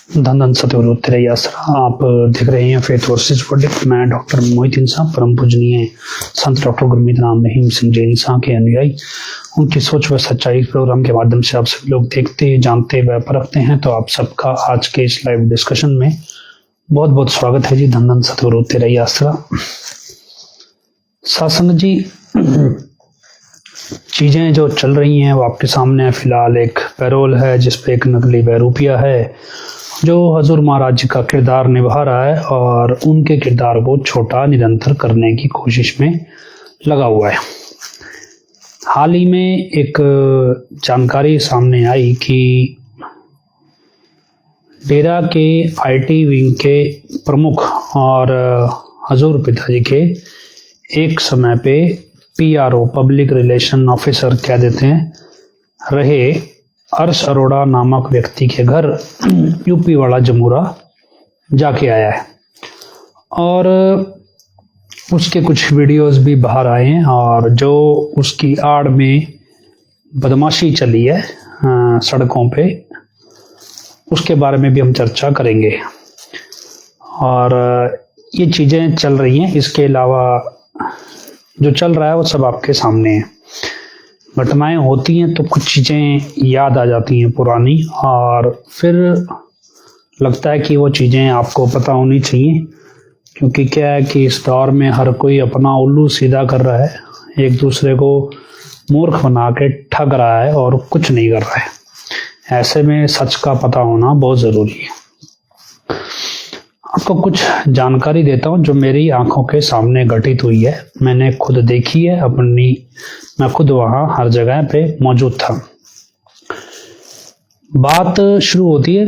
धन धन सतगुरु तेरे आसरा। आप देख रहे हैं फेथ वर्सेस वर्डिक्ट। मैं डॉक्टर मोहित साहब, परम पूजनीय संत डॉक्टर गुरमीत राम रहीम सिंह जैन साहब के अनुयायी, उनकी सोच व सच्चाई प्रोग्राम के माध्यम से आप सभी लोग देखते, जानते व परखते हैं। तो आप सबका आज के इस लाइव डिस्कशन में बहुत बहुत स्वागत है जी। धन धन सतगुरु तेरे आसरा। सासंग जी, चीजें जो चल रही हैं वो आपके सामने फिलहाल एक पैरोल है जिसपे एक नकली बहरूपिया है जो हजूर महाराज जी का किरदार निभा रहा है और उनके किरदार को छोटा निरंतर करने की कोशिश में लगा हुआ है। हाल ही में एक जानकारी सामने आई कि डेरा के आईटी विंग के प्रमुख और हजूर पिताजी के एक समय पे पीआरओ पब्लिक रिलेशन ऑफिसर कह देते हैं रहे अर्श अरोड़ा नामक व्यक्ति के घर यूपी वाला जमूरा जाके आया है और उसके कुछ वीडियोस भी बाहर आए हैं और जो उसकी आड़ में बदमाशी चली है सड़कों पे, उसके बारे में भी हम चर्चा करेंगे। और ये चीज़ें चल रही हैं, इसके अलावा जो चल रहा है वो सब आपके सामने है। घटनाएं होती हैं तो कुछ चीज़ें याद आ जाती हैं पुरानी, और फिर लगता है कि वो चीज़ें आपको पता होनी चाहिए, क्योंकि क्या है कि इस दौर में हर कोई अपना उल्लू सीधा कर रहा है, एक दूसरे को मूर्ख बना के ठग रहा है और कुछ नहीं कर रहा है। ऐसे में सच का पता होना बहुत ज़रूरी है। आपको कुछ जानकारी देता हूँ जो मेरी आंखों के सामने घटित हुई है, मैंने खुद देखी है अपनी, मैं खुद वहाँ हर जगह पे मौजूद था। बात शुरू होती है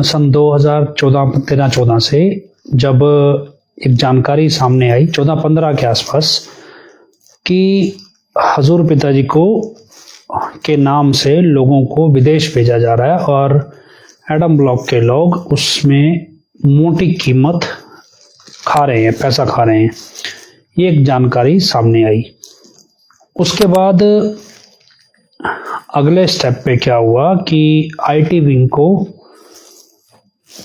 सन 2014 से, जब एक जानकारी सामने आई 14-15 के आसपास कि हजूर पिताजी को के नाम से लोगों को विदेश भेजा जा रहा है और एडम ब्लॉक के लोग उसमें मोटी कीमत खा रहे हैं, पैसा खा रहे हैं। ये एक जानकारी सामने आई। उसके बाद अगले स्टेप पे क्या हुआ कि आईटी विंग को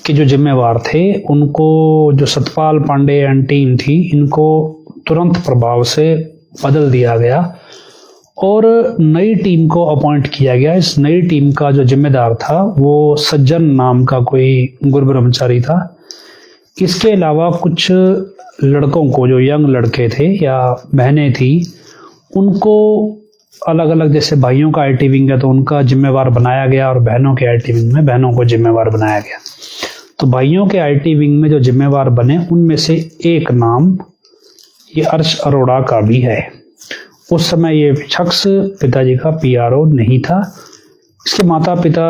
के जो जिम्मेवार थे उनको, जो सतपाल पांडे एंड टीम थी, इनको तुरंत प्रभाव से बदल दिया गया और नई टीम को अपॉइंट किया गया। इस नई टीम का जो जिम्मेदार था वो सज्जन नाम का कोई गुरु ब्रह्मचारी था। इसके अलावा कुछ लड़कों को, जो यंग लड़के थे या बहनें थी, उनको अलग अलग, जैसे भाइयों का आईटी विंग है तो उनका जिम्मेवार बनाया गया और बहनों के आईटी विंग में बहनों को जिम्मेवार बनाया गया। तो भाइयों के आईटी विंग में जो जिम्मेवार बने उनमें से एक नाम ये अर्श अरोड़ा का भी है। उस समय ये शख्स पिताजी का पीआरओ नहीं था। इसके माता पिता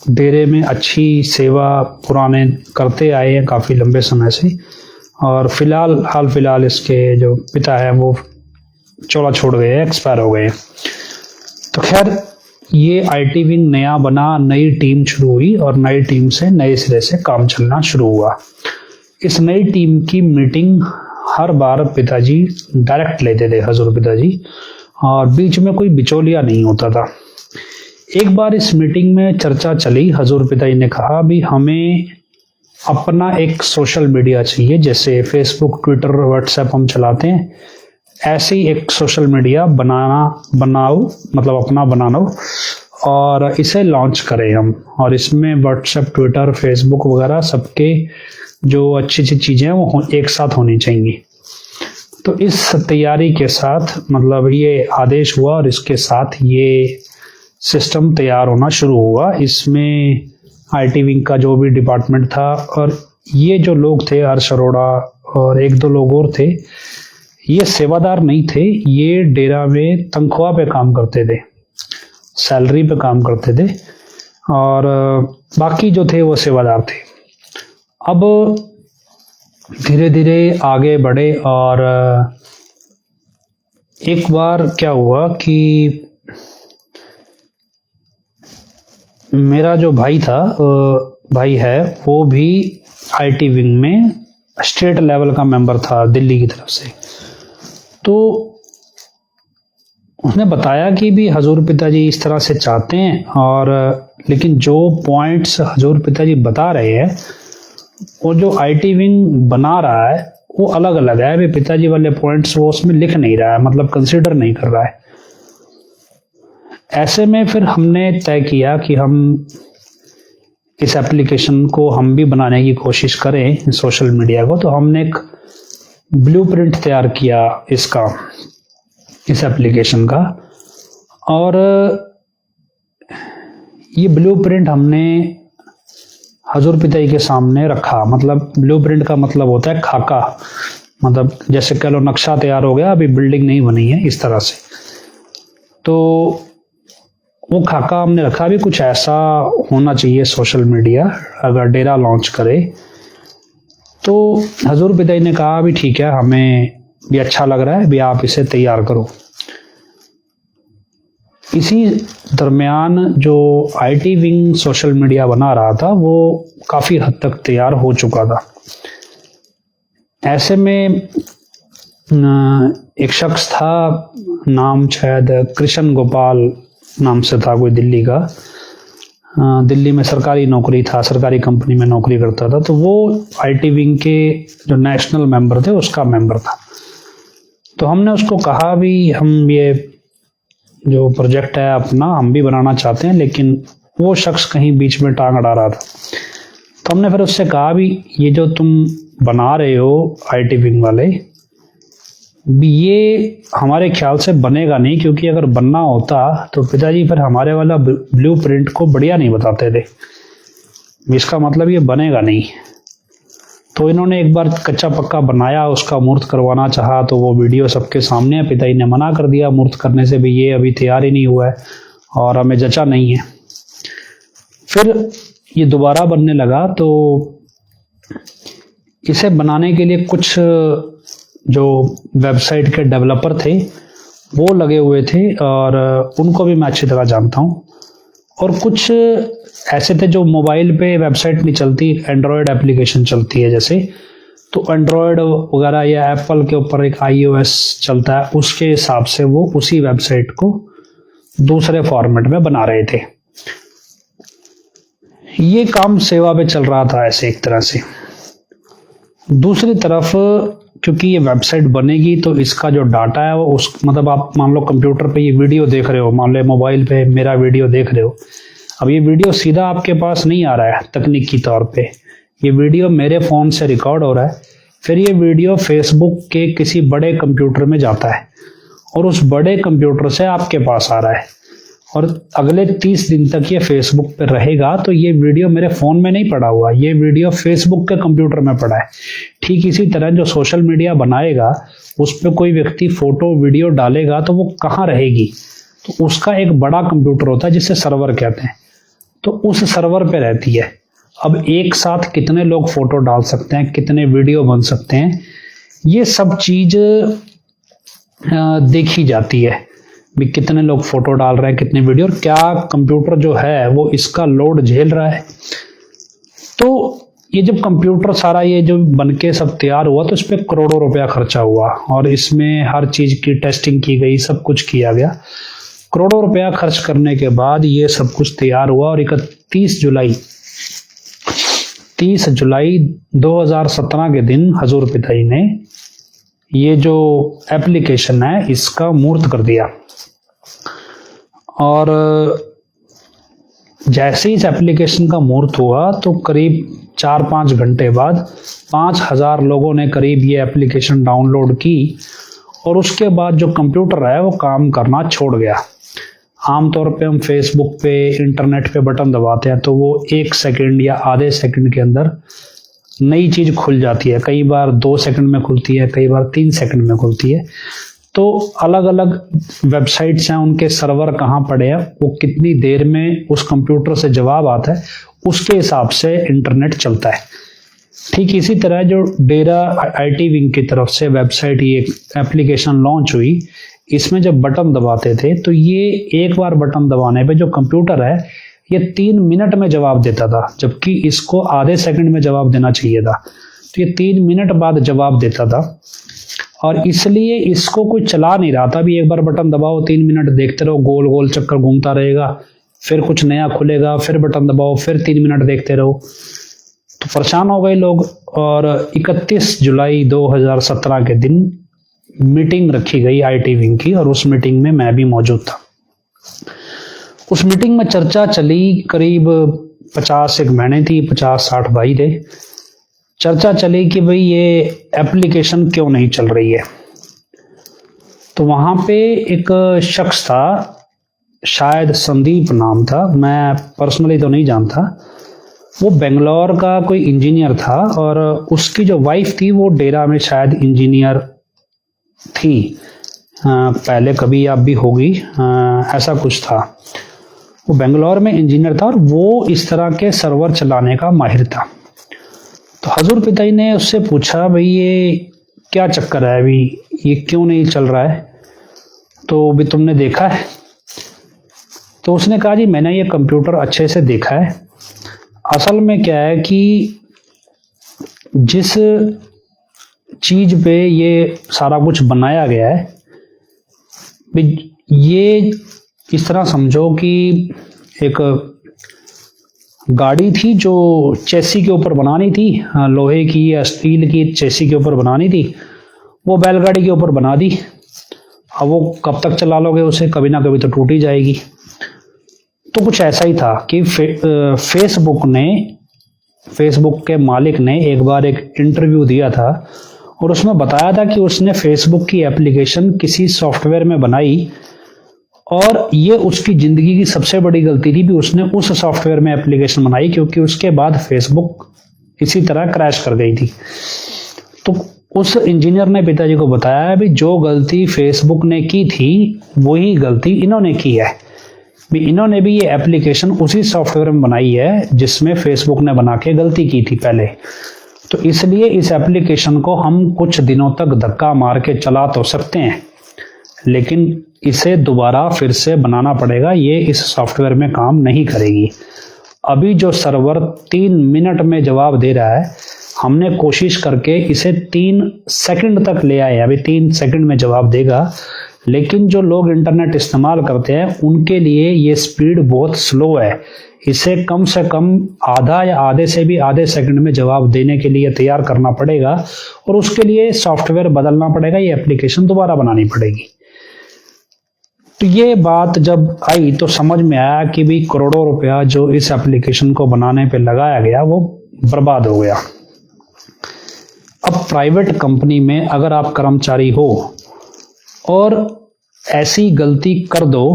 डेरे में अच्छी सेवा पुराने करते आए हैं काफ़ी लंबे समय से, और हाल फिलहाल इसके जो पिता हैं वो चोला छोड़ गए हैं, एक्सपायर हो गए हैं। तो खैर, ये आईटी विंग नया बना, नई टीम शुरू हुई और नई टीम से नए सिरे से काम चलना शुरू हुआ। इस नई टीम की मीटिंग हर बार पिताजी डायरेक्ट लेते थे, हजूर पिताजी, और बीच में कोई बिचौलिया नहीं होता था। एक बार इस मीटिंग में चर्चा चली, हजूर पिताजी ने कहा भी हमें अपना एक सोशल मीडिया चाहिए, जैसे फेसबुक, ट्विटर, व्हाट्सएप हम चलाते हैं, ऐसे ही एक सोशल मीडिया बनाओ, मतलब अपना बनाओ और इसे लॉन्च करें हम, और इसमें व्हाट्सएप, ट्विटर, फेसबुक वगैरह सबके जो अच्छी अच्छी चीज़ें हैं वो एक साथ होनी चाहिए। तो इस तैयारी के साथ, मतलब ये आदेश हुआ और इसके साथ ये सिस्टम तैयार होना शुरू हुआ। इसमें आईटी विंग का जो भी डिपार्टमेंट था, और ये जो लोग थे, अर्श अरोड़ा और एक दो लोग और थे, ये सेवादार नहीं थे, ये डेरा में तनख्वाह पे काम करते थे, सैलरी पे काम करते थे, और बाकी जो थे वो सेवादार थे। अब धीरे धीरे आगे बढ़े और एक बार क्या हुआ कि मेरा जो भाई है वो भी आईटी विंग में स्टेट लेवल का मेंबर था दिल्ली की तरफ से। तो उसने बताया कि भी हजूर पिताजी इस तरह से चाहते हैं, और लेकिन जो पॉइंट्स हजूर पिताजी बता रहे हैं वो जो आईटी विंग बना रहा है वो अलग अलग है। अभी पिताजी वाले पॉइंट्स वो उसमें लिख नहीं रहा है, मतलब कंसीडर नहीं कर रहा है। ऐसे में फिर हमने तय किया कि हम इस एप्लीकेशन को हम भी बनाने की कोशिश करें, सोशल मीडिया को। तो हमने एक ब्लूप्रिंट तैयार किया इसका, इस एप्लीकेशन का, और ये ब्लूप्रिंट हमने हजूर पिताजी के सामने रखा। मतलब ब्लूप्रिंट का मतलब होता है खाका, मतलब जैसे कह लो नक्शा तैयार हो गया, अभी बिल्डिंग नहीं बनी है, इस तरह से। तो वो खाका हमने रखा। भी कुछ ऐसा होना चाहिए सोशल मीडिया अगर डेरा लॉन्च करे। तो हजूर पिताजी ने कहा भी ठीक है, हमें भी अच्छा लग रहा है, भी आप इसे तैयार करो। इसी दरमियान जो आईटी विंग सोशल मीडिया बना रहा था वो काफ़ी हद तक तैयार हो चुका था। ऐसे में एक शख्स था, नाम शायद कृष्ण गोपाल नाम से था, कोई दिल्ली का, दिल्ली में सरकारी नौकरी था, सरकारी कंपनी में नौकरी करता था। तो वो आईटी विंग के जो नेशनल मेंबर थे उसका मेंबर था। तो हमने उसको कहा भी हम ये जो प्रोजेक्ट है अपना हम भी बनाना चाहते हैं, लेकिन वो शख्स कहीं बीच में टांग अड़ा रहा था। तो हमने फिर उससे कहा भी ये जो तुम बना रहे हो आईटी विंग वाले, भी ये हमारे ख्याल से बनेगा नहीं, क्योंकि अगर बनना होता तो पिताजी फिर हमारे वाला ब्लूप्रिंट को बढ़िया नहीं बताते थे। इसका मतलब ये बनेगा नहीं। तो इन्होंने एक बार कच्चा पक्का बनाया, उसका मूर्त करवाना चाहा, तो वो वीडियो सबके सामने है। पिताजी ने मना कर दिया मूर्त करने से, भी ये अभी तैयार ही नहीं हुआ है और हमें जचा नहीं है। फिर ये दोबारा बनने लगा। तो इसे बनाने के लिए कुछ जो वेबसाइट के डेवलपर थे वो लगे हुए थे, और उनको भी मैं अच्छी तरह जानता हूँ। और कुछ ऐसे थे जो मोबाइल पे वेबसाइट नहीं चलती, एंड्रॉयड एप्लीकेशन चलती है जैसे, तो एंड्रॉयड वगैरह या एप्पल के ऊपर एक iOS चलता है, उसके हिसाब से वो उसी वेबसाइट को दूसरे फॉर्मेट में बना रहे थे। ये काम सेवा पे चल रहा था ऐसे एक तरह से। दूसरी तरफ क्योंकि ये वेबसाइट बनेगी तो इसका जो डाटा है वो उस मतलब आप मान लो कंप्यूटर पे ये वीडियो देख रहे हो, मान लो मोबाइल पे मेरा वीडियो देख रहे हो। अब ये वीडियो सीधा आपके पास नहीं आ रहा है तकनीकी तौर पे, ये वीडियो मेरे फ़ोन से रिकॉर्ड हो रहा है, फिर ये वीडियो फेसबुक के किसी बड़े कंप्यूटर में जाता है और उस बड़े कंप्यूटर से आपके पास आ रहा है, और अगले 30 दिन तक ये फेसबुक पे रहेगा। तो ये वीडियो मेरे फ़ोन में नहीं पड़ा हुआ, ये वीडियो फेसबुक के कंप्यूटर में पड़ा है। ठीक इसी तरह जो सोशल मीडिया बनाएगा उस पर कोई व्यक्ति फ़ोटो वीडियो डालेगा तो वो कहाँ रहेगी, तो उसका एक बड़ा कंप्यूटर होता है जिसे सर्वर कहते हैं, तो उस सर्वर पे रहती है। अब एक साथ कितने लोग फ़ोटो डाल सकते हैं, कितने वीडियो बन सकते हैं, ये सब चीज़ देखी जाती है भी कितने लोग फोटो डाल रहे हैं, कितने वीडियो, और क्या कंप्यूटर जो है वो इसका लोड झेल रहा है। तो ये जब कंप्यूटर सारा ये जो बनके सब तैयार हुआ तो इस पर करोड़ों रुपया खर्चा हुआ और इसमें हर चीज़ की टेस्टिंग की गई, सब कुछ किया गया। करोड़ों रुपया खर्च करने के बाद ये सब कुछ तैयार हुआ और 30 जुलाई 2017 के दिन हजूर पिताजी ने ये जो एप्लीकेशन है इसका मूर्त कर दिया। और जैसे ही इस एप्लीकेशन का मूर्त हुआ तो करीब 4-5 घंटे बाद 5000 लोगों ने करीब ये एप्लीकेशन डाउनलोड की, और उसके बाद जो कंप्यूटर है वो काम करना छोड़ गया। आमतौर पे हम फेसबुक पे, इंटरनेट पे बटन दबाते हैं तो वो 1 सेकंड या आधे सेकंड के अंदर नई चीज़ खुल जाती है, कई बार 2 सेकंड में खुलती है, कई बार 3 सेकंड में खुलती है। तो अलग अलग वेबसाइट्स हैं, उनके सर्वर कहाँ पड़े हैं, वो कितनी देर में उस कंप्यूटर से जवाब आता है, उसके हिसाब से इंटरनेट चलता है। ठीक इसी तरह जो डेरा आईटी विंग की तरफ से वेबसाइट ये एप्लीकेशन लॉन्च हुई, इसमें जब बटन दबाते थे तो ये एक बार बटन दबाने पे जो कंप्यूटर है ये 3 मिनट में जवाब देता था, जबकि इसको आधे सेकंड में जवाब देना चाहिए था। तो ये 3 मिनट बाद जवाब देता था। और इसलिए इसको कोई चला नहीं रहा था। भी एक बार बटन दबाओ 3 मिनट देखते रहो, गोल गोल चक्कर घूमता रहेगा, फिर कुछ नया खुलेगा, फिर बटन दबाओ, फिर 3 मिनट देखते रहो। तो परेशान हो गए लोग। और 31 जुलाई 2017 के दिन मीटिंग रखी गई आईटी विंग की, और उस मीटिंग में मैं भी मौजूद था। उस मीटिंग में चर्चा चली, करीब 50 एक बहनें थी, 50-60 भाई थे। चर्चा चली कि भाई ये एप्लीकेशन क्यों नहीं चल रही है। तो वहाँ पे एक शख्स था, शायद संदीप नाम था, मैं पर्सनली तो नहीं जानता। वो बेंगलोर का कोई इंजीनियर था, और उसकी जो वाइफ थी वो डेरा में शायद इंजीनियर थी, पहले कभी आप भी होगी, ऐसा कुछ था। वो बेंगलोर में इंजीनियर था और वो इस तरह के सर्वर चलाने का माहिर था। तो हजूर पिताजी ने उससे पूछा, भाई ये क्या चक्कर है, अभी ये क्यों नहीं चल रहा है, तो भी तुमने देखा है? तो उसने कहा, जी मैंने ये कंप्यूटर अच्छे से देखा है। असल में क्या है कि जिस चीज पे ये सारा कुछ बनाया गया है, ये इस तरह समझो कि एक गाड़ी थी जो चेसी के ऊपर बनानी थी, लोहे की या स्टील की चेसी के ऊपर बनानी थी, वो बैलगाड़ी के ऊपर बना दी। अब वो कब तक चला लोगे उसे, कभी ना कभी तो टूट ही जाएगी। तो कुछ ऐसा ही था कि फेसबुक के मालिक ने एक बार एक इंटरव्यू दिया था, और उसमें बताया था कि उसने फेसबुक की एप्लीकेशन किसी सॉफ्टवेयर में बनाई, और ये उसकी ज़िंदगी की सबसे बड़ी गलती थी भी उसने उस सॉफ्टवेयर में एप्लीकेशन बनाई, क्योंकि उसके बाद फेसबुक इसी तरह क्रैश कर गई थी। तो उस इंजीनियर ने पिताजी को बताया भी जो गलती फेसबुक ने की थी वही गलती इन्होंने की है। भी इन्होंने भी ये एप्लीकेशन उसी सॉफ्टवेयर में बनाई है जिसमें फेसबुक ने बना के गलती की थी पहले। तो इसलिए इस एप्लीकेशन को हम कुछ दिनों तक धक्का मार के चला तो सकते हैं, लेकिन इसे दोबारा फिर से बनाना पड़ेगा, ये इस सॉफ्टवेयर में काम नहीं करेगी। अभी जो सर्वर 3 मिनट में जवाब दे रहा है, हमने कोशिश करके इसे 3 सेकंड तक ले आए, अभी 3 सेकंड में जवाब देगा, लेकिन जो लोग इंटरनेट इस्तेमाल करते हैं उनके लिए ये स्पीड बहुत स्लो है। इसे कम से कम आधा या आधे से भी आधे सेकंड में जवाब देने के लिए तैयार करना पड़ेगा, और उसके लिए सॉफ्टवेयर बदलना पड़ेगा, ये एप्लीकेशन दोबारा बनानी पड़ेगी। तो ये बात जब आई तो समझ में आया कि भी करोड़ों रुपया जो इस एप्लीकेशन को बनाने पे लगाया गया वो बर्बाद हो गया। अब प्राइवेट कंपनी में अगर आप कर्मचारी हो और ऐसी गलती कर दो,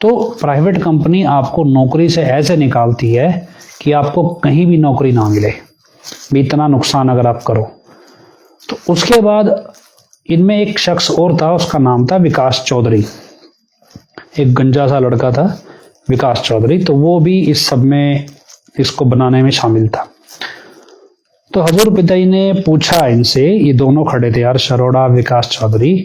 तो प्राइवेट कंपनी आपको नौकरी से ऐसे निकालती है कि आपको कहीं भी नौकरी ना मिले, भी इतना नुकसान अगर आप करो। तो उसके बाद इनमें एक शख्स और था, उसका नाम था विकास चौधरी, एक गंजा सा लड़का था विकास चौधरी। तो वो भी इस सब में इसको बनाने में शामिल था। तो हजूर पिताजी ने पूछा इनसे, ये दोनों खड़े थे, हर्ष अरोड़ा, विकास चौधरी,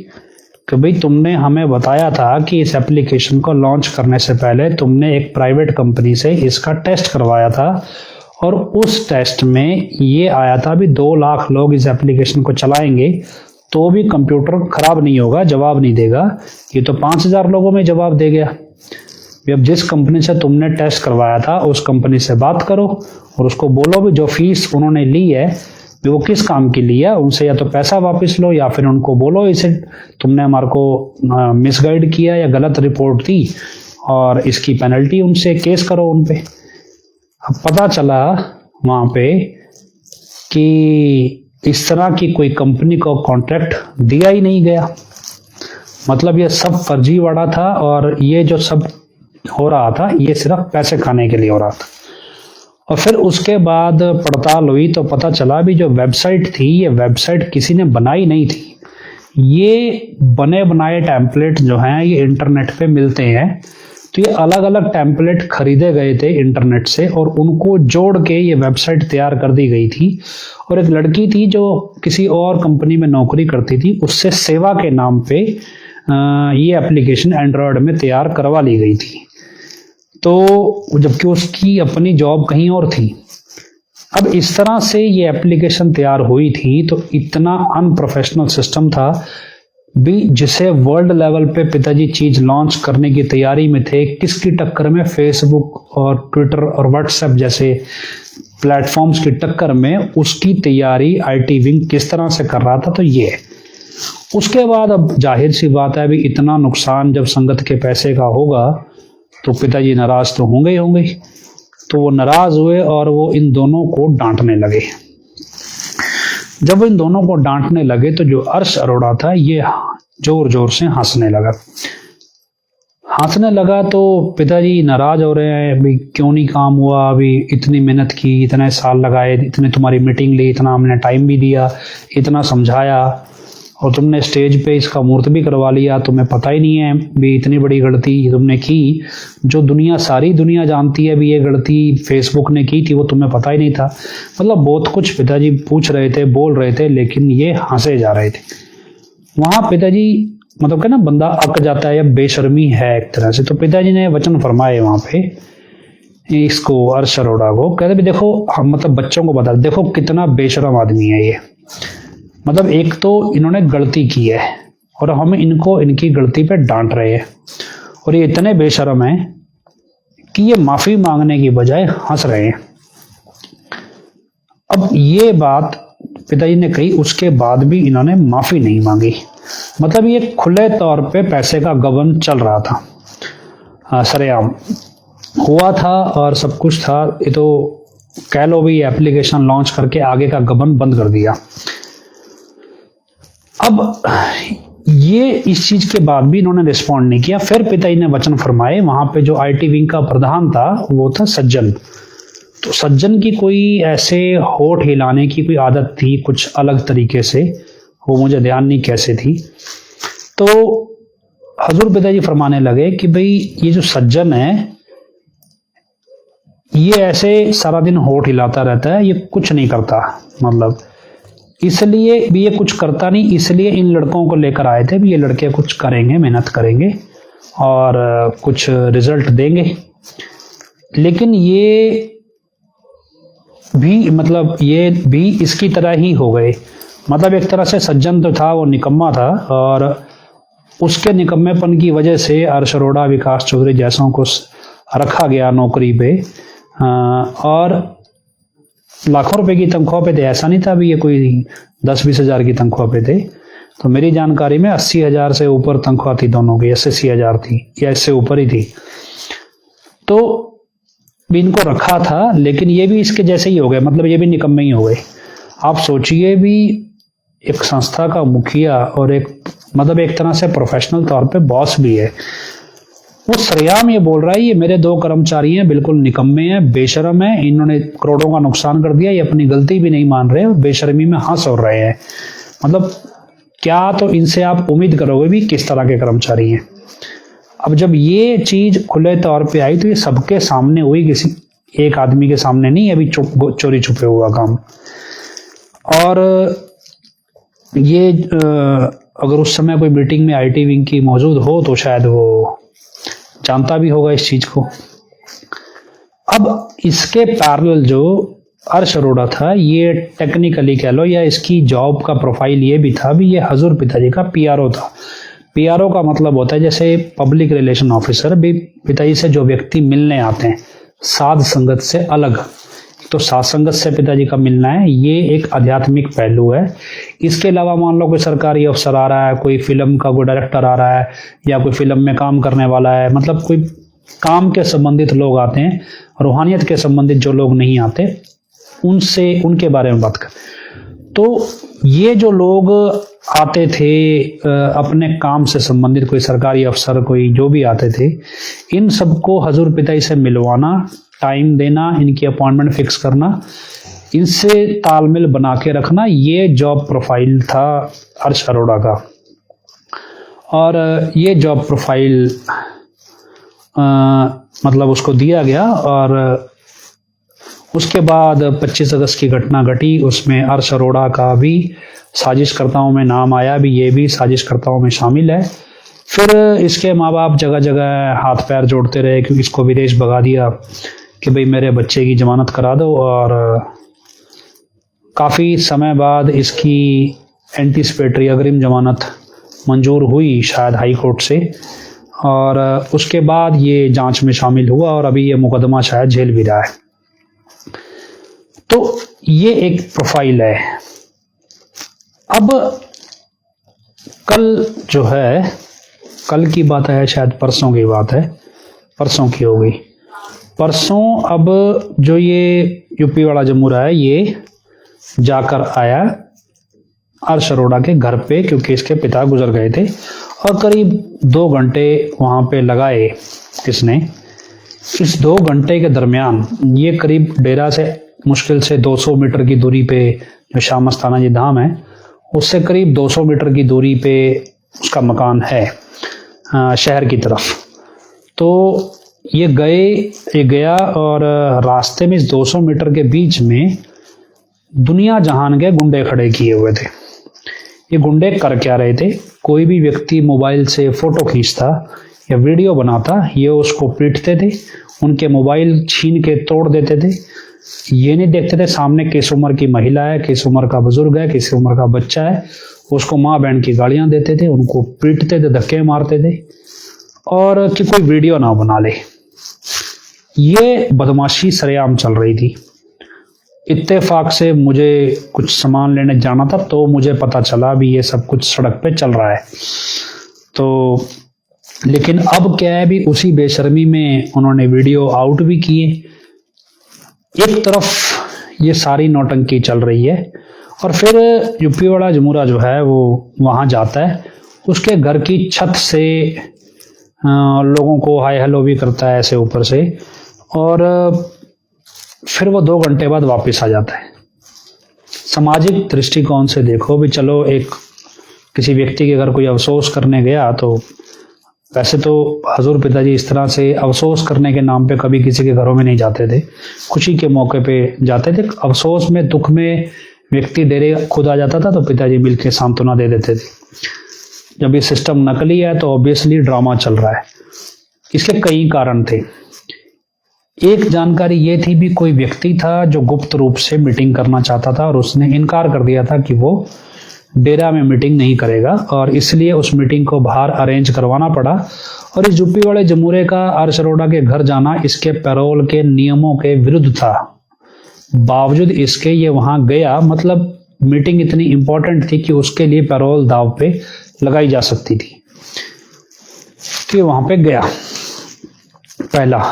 कि भाई तुमने हमें बताया था कि इस एप्लीकेशन को लॉन्च करने से पहले तुमने एक प्राइवेट कंपनी से इसका टेस्ट करवाया था, और उस टेस्ट में ये आया था भी 2 लाख लोग इस एप्लीकेशन को चलाएंगे तो भी कंप्यूटर खराब नहीं होगा, जवाब नहीं देगा। ये तो 5000 लोगों में जवाब दे गया। अब जिस कंपनी से तुमने टेस्ट करवाया था उस कंपनी से बात करो और उसको बोलो भी जो फीस उन्होंने ली है वो किस काम की ली है, उनसे या तो पैसा वापस लो या फिर उनको बोलो इसे तुमने हमारे को मिसगाइड किया या गलत रिपोर्ट दी और इसकी पेनल्टी उनसे केस करो उन पे। अब पता चला वहाँ पे कि इस तरह की कोई कंपनी को कॉन्ट्रैक्ट दिया ही नहीं गया, मतलब ये सब फर्जीवाड़ा था और ये जो सब हो रहा था ये सिर्फ पैसे खाने के लिए हो रहा था। और फिर उसके बाद पड़ताल हुई तो पता चला भी जो वेबसाइट थी ये वेबसाइट किसी ने बनाई नहीं थी, ये बने बनाए टेम्पलेट जो हैं ये इंटरनेट पे मिलते हैं। तो ये अलग अलग टेम्पलेट खरीदे गए थे इंटरनेट से और उनको जोड़ के ये वेबसाइट तैयार कर दी गई थी। और एक लड़की थी जो किसी और कंपनी में नौकरी करती थी, उससे सेवा के नाम पे ये एप्लीकेशन एंड्रॉयड में तैयार करवा ली गई थी। तो जबकि उसकी अपनी जॉब कहीं और थी। अब इस तरह से ये एप्लीकेशन तैयार हुई थी, तो इतना अनप्रोफेशनल सिस्टम था भी, जिसे वर्ल्ड लेवल पे पिताजी चीज लॉन्च करने की तैयारी में थे, किसकी टक्कर में, फेसबुक और ट्विटर और व्हाट्सएप जैसे प्लेटफॉर्म्स की टक्कर में उसकी तैयारी आईटी विंग किस तरह से कर रहा था। तो ये उसके बाद अब जाहिर सी बात है, अभी इतना नुकसान जब संगत के पैसे का होगा तो पिताजी नाराज तो होंगे ही होंगे। तो वो नाराज हुए और वो इन दोनों को डांटने लगे। जब इन दोनों को डांटने लगे तो जो अर्श अरोड़ा था ये जोर जोर से हंसने लगा। तो पिताजी नाराज हो रहे हैं, अभी क्यों नहीं काम हुआ, अभी इतनी मेहनत की, इतने साल लगाए, इतने तुम्हारी मीटिंग ली, इतना हमने टाइम भी दिया, इतना समझाया, और तुमने स्टेज पे इसका मूर्त भी करवा लिया, तुम्हें पता ही नहीं है भी इतनी बड़ी गलती तुमने की, जो सारी दुनिया जानती है भी ये गलती फेसबुक ने की थी, वो तुम्हें पता ही नहीं था। मतलब बहुत कुछ पिताजी पूछ रहे थे, बोल रहे थे, लेकिन ये हंसे जा रहे थे। वहां पिताजी मतलब क्या ना, बंदा अक जाता है या बेशर्मी है एक तरह से। तो पिताजी ने वचन फरमाए वहां पे इसको, अर्श अरोड़ा को, कहते भी देखो, हम मतलब बच्चों को बता, देखो कितना बेशर्म आदमी है ये। मतलब एक तो इन्होंने गलती की है और हम इनको इनकी गलती पे डांट रहे हैं, और ये इतने बेशर्म हैं कि ये माफी मांगने की बजाय हंस रहे हैं। अब ये बात पिताजी ने कही, उसके बाद भी इन्होंने माफी नहीं मांगी। मतलब ये खुले तौर पे पैसे का गबन चल रहा था, सरेआम हुआ था और सब कुछ था। ये तो कह लो भी एप्लीकेशन लॉन्च करके आगे का गबन बंद कर दिया। अब ये इस चीज के बाद भी इन्होंने रिस्पॉन्ड नहीं किया। फिर पिताजी ने वचन फरमाए, वहां पे जो आईटी विंग का प्रधान था वो था सज्जन। तो सज्जन की कोई ऐसे होठ हिलाने की कोई आदत थी कुछ अलग तरीके से, वो मुझे ध्यान नहीं कैसे थी। तो हजूर पिताजी फरमाने लगे कि भाई ये जो सज्जन है ये ऐसे सारा दिन होठ हिलाता रहता है, ये कुछ नहीं करता, मतलब इसलिए भी ये कुछ करता नहीं, इसलिए इन लड़कों को लेकर आए थे भी ये लड़के कुछ करेंगे, मेहनत करेंगे और कुछ रिजल्ट देंगे। लेकिन ये भी मतलब ये भी इसकी तरह ही हो गए। मतलब एक तरह से सज्जन तो था, वो निकम्मा था, और उसके निकम्मेपन की वजह से अर्श अरोड़ा, विकास चौधरी जैसों को रखा गया नौकरी पे, और लाखों रुपए की तनख्वाह पे थे। ऐसा नहीं था भी ये कोई 10-20 हज़ार की तनख्वाह पे थे। तो मेरी जानकारी में 80,000 से ऊपर तनख्वाह थी दोनों की, 80,000 थी या इससे ऊपर ही थी। तो भी इनको रखा था, लेकिन ये भी इसके जैसे ही हो गए, मतलब ये भी निकम्मे ही हो गए। आप सोचिए भी एक संस्था का मुखिया और एक मतलब एक तरह से प्रोफेशनल तौर पे बॉस भी है, वो सरेआम ये बोल रहा है ये मेरे 2 कर्मचारी हैं, बिल्कुल निकम्मे हैं, बेशर्म हैं, इन्होंने करोड़ों का नुकसान कर दिया, ये अपनी गलती भी नहीं मान रहे और बेशर्मी में हंस हो रहे हैं। मतलब क्या तो इनसे आप उम्मीद करोगे भी किस तरह के कर्मचारी हैं। अब जब ये चीज खुले तौर पे आई तो ये सबके सामने हुई, किसी एक आदमी के सामने नहीं, अभी चोरी छुपे हुआ काम। और ये अगर उस समय कोई मीटिंग में आईटी विंग की मौजूद हो तो शायद वो जानता भी होगा इस चीज को। अब इसके पैरेलल जो अर्श अरोड़ा था, ये टेक्निकली कह लो या इसकी जॉब का प्रोफाइल ये भी था भी, ये हजूर पिताजी का पीआरओ था। पीआरओ का मतलब होता है जैसे पब्लिक रिलेशन ऑफिसर, भी पिताजी से जो व्यक्ति मिलने आते हैं साध संगत से अलग। तो साध संगत से पिताजी का मिलना है, ये एक आध्यात्मिक पहलू है। इसके अलावा मान लो कोई सरकारी अफसर आ रहा है, कोई फिल्म का कोई डायरेक्टर आ रहा है, या कोई फिल्म में काम करने वाला है, मतलब कोई काम के संबंधित लोग आते हैं, रूहानियत के संबंधित जो लोग नहीं आते उनसे उनके बारे में बात कर। तो ये जो लोग आते थे अपने काम से संबंधित, कोई सरकारी अफसर, कोई जो भी आते थे, इन सबको हजूर पिताजी से मिलवाना, टाइम देना, इनकी अपॉइंटमेंट फिक्स करना, इनसे तालमेल बना के रखना, ये जॉब प्रोफाइल था अर्श अरोड़ा का। और ये जॉब प्रोफाइल मतलब उसको दिया गया। और उसके बाद 25 अगस्त की घटना घटी, उसमें अर्श अरोड़ा का भी साजिशकर्ताओं में नाम आया, भी ये भी साजिशकर्ताओं में शामिल है। फिर इसके माँ बाप जगह जगह हाथ पैर जोड़ते रहे कि इसको विदेश भगा दिया कि भाई मेरे बच्चे की जमानत करा दो और काफ़ी समय बाद इसकी एंटीसिपेटरी अग्रिम जमानत मंजूर हुई शायद हाई कोर्ट से, और उसके बाद ये जांच में शामिल हुआ और अभी ये मुकदमा शायद झेल भी रहा है। तो ये एक प्रोफाइल है। अब कल जो है, कल की बात है शायद परसों की बात है, परसों की हो गई, परसों अब जो ये यूपी वाला जमूरा है ये जाकर आया अर्श अरोड़ा के घर पे, क्योंकि इसके पिता गुजर गए थे, और करीब 2 घंटे वहाँ पे लगाए इसने। इस 2 घंटे के दरमियान ये करीब डेरा से मुश्किल से 200 मीटर की दूरी पे जो शाह मस्ताना जी धाम है उससे करीब 200 मीटर की दूरी पे उसका मकान है शहर की तरफ। तो ये गया और रास्ते में इस 200 मीटर के बीच में दुनिया जहान के गुंडे खड़े किए हुए थे। ये गुंडे कर क्या रहे थे? कोई भी व्यक्ति मोबाइल से फोटो खींचता या वीडियो बनाता, ये उसको पीटते थे, उनके मोबाइल छीन के तोड़ देते थे। ये नहीं देखते थे सामने किस उम्र की महिला है, किस उम्र का बुजुर्ग है, किस उम्र का बच्चा है, उसको माँ बहन की गालियां देते थे, उनको पीटते थे, धक्के मारते थे, और कि कोई वीडियो ना बना ले। ये बदमाशी सरेआम चल रही थी। इत्तेफाक से मुझे कुछ सामान लेने जाना था तो मुझे पता चला भी ये सब कुछ सड़क पे चल रहा है। तो लेकिन अब क्या है, भी उसी बेशर्मी में उन्होंने वीडियो आउट भी किए। एक तरफ ये सारी नौटंकी चल रही है और फिर यूपी वाला जमूरा जो है वो वहाँ जाता है, उसके घर की छत से लोगों को हाय हेलो भी करता है ऐसे ऊपर से, और फिर वो 2 घंटे बाद वापस आ जाता है। सामाजिक दृष्टिकोण से देखो भी, चलो एक किसी व्यक्ति के घर कोई अफसोस करने गया, तो वैसे तो हजूर पिताजी इस तरह से अफसोस करने के नाम पे कभी किसी के घरों में नहीं जाते थे, खुशी के मौके पे जाते थे। अफसोस में, दुख में व्यक्ति डेरे खुद आ जाता था तो पिताजी मिलकर सांत्वना दे देते थे। जब ये सिस्टम नकली है तो ऑब्वियसली ड्रामा चल रहा है। इसके कई कारण थे। एक जानकारी ये थी भी, कोई व्यक्ति था जो गुप्त रूप से मीटिंग करना चाहता था और उसने इनकार कर दिया था कि वो डेरा में मीटिंग नहीं करेगा, और इसलिए उस मीटिंग को बाहर अरेंज करवाना पड़ा। और इस यूपी वाले जमूरे का अर्श अरोड़ा के घर जाना इसके पैरोल के नियमों के विरुद्ध था। बावजूद इसके ये वहां गया, मतलब मीटिंग इतनी इंपॉर्टेंट थी कि उसके लिए पैरोल दाव पे लगाई जा सकती थी, कि वहां पे गया। पहला।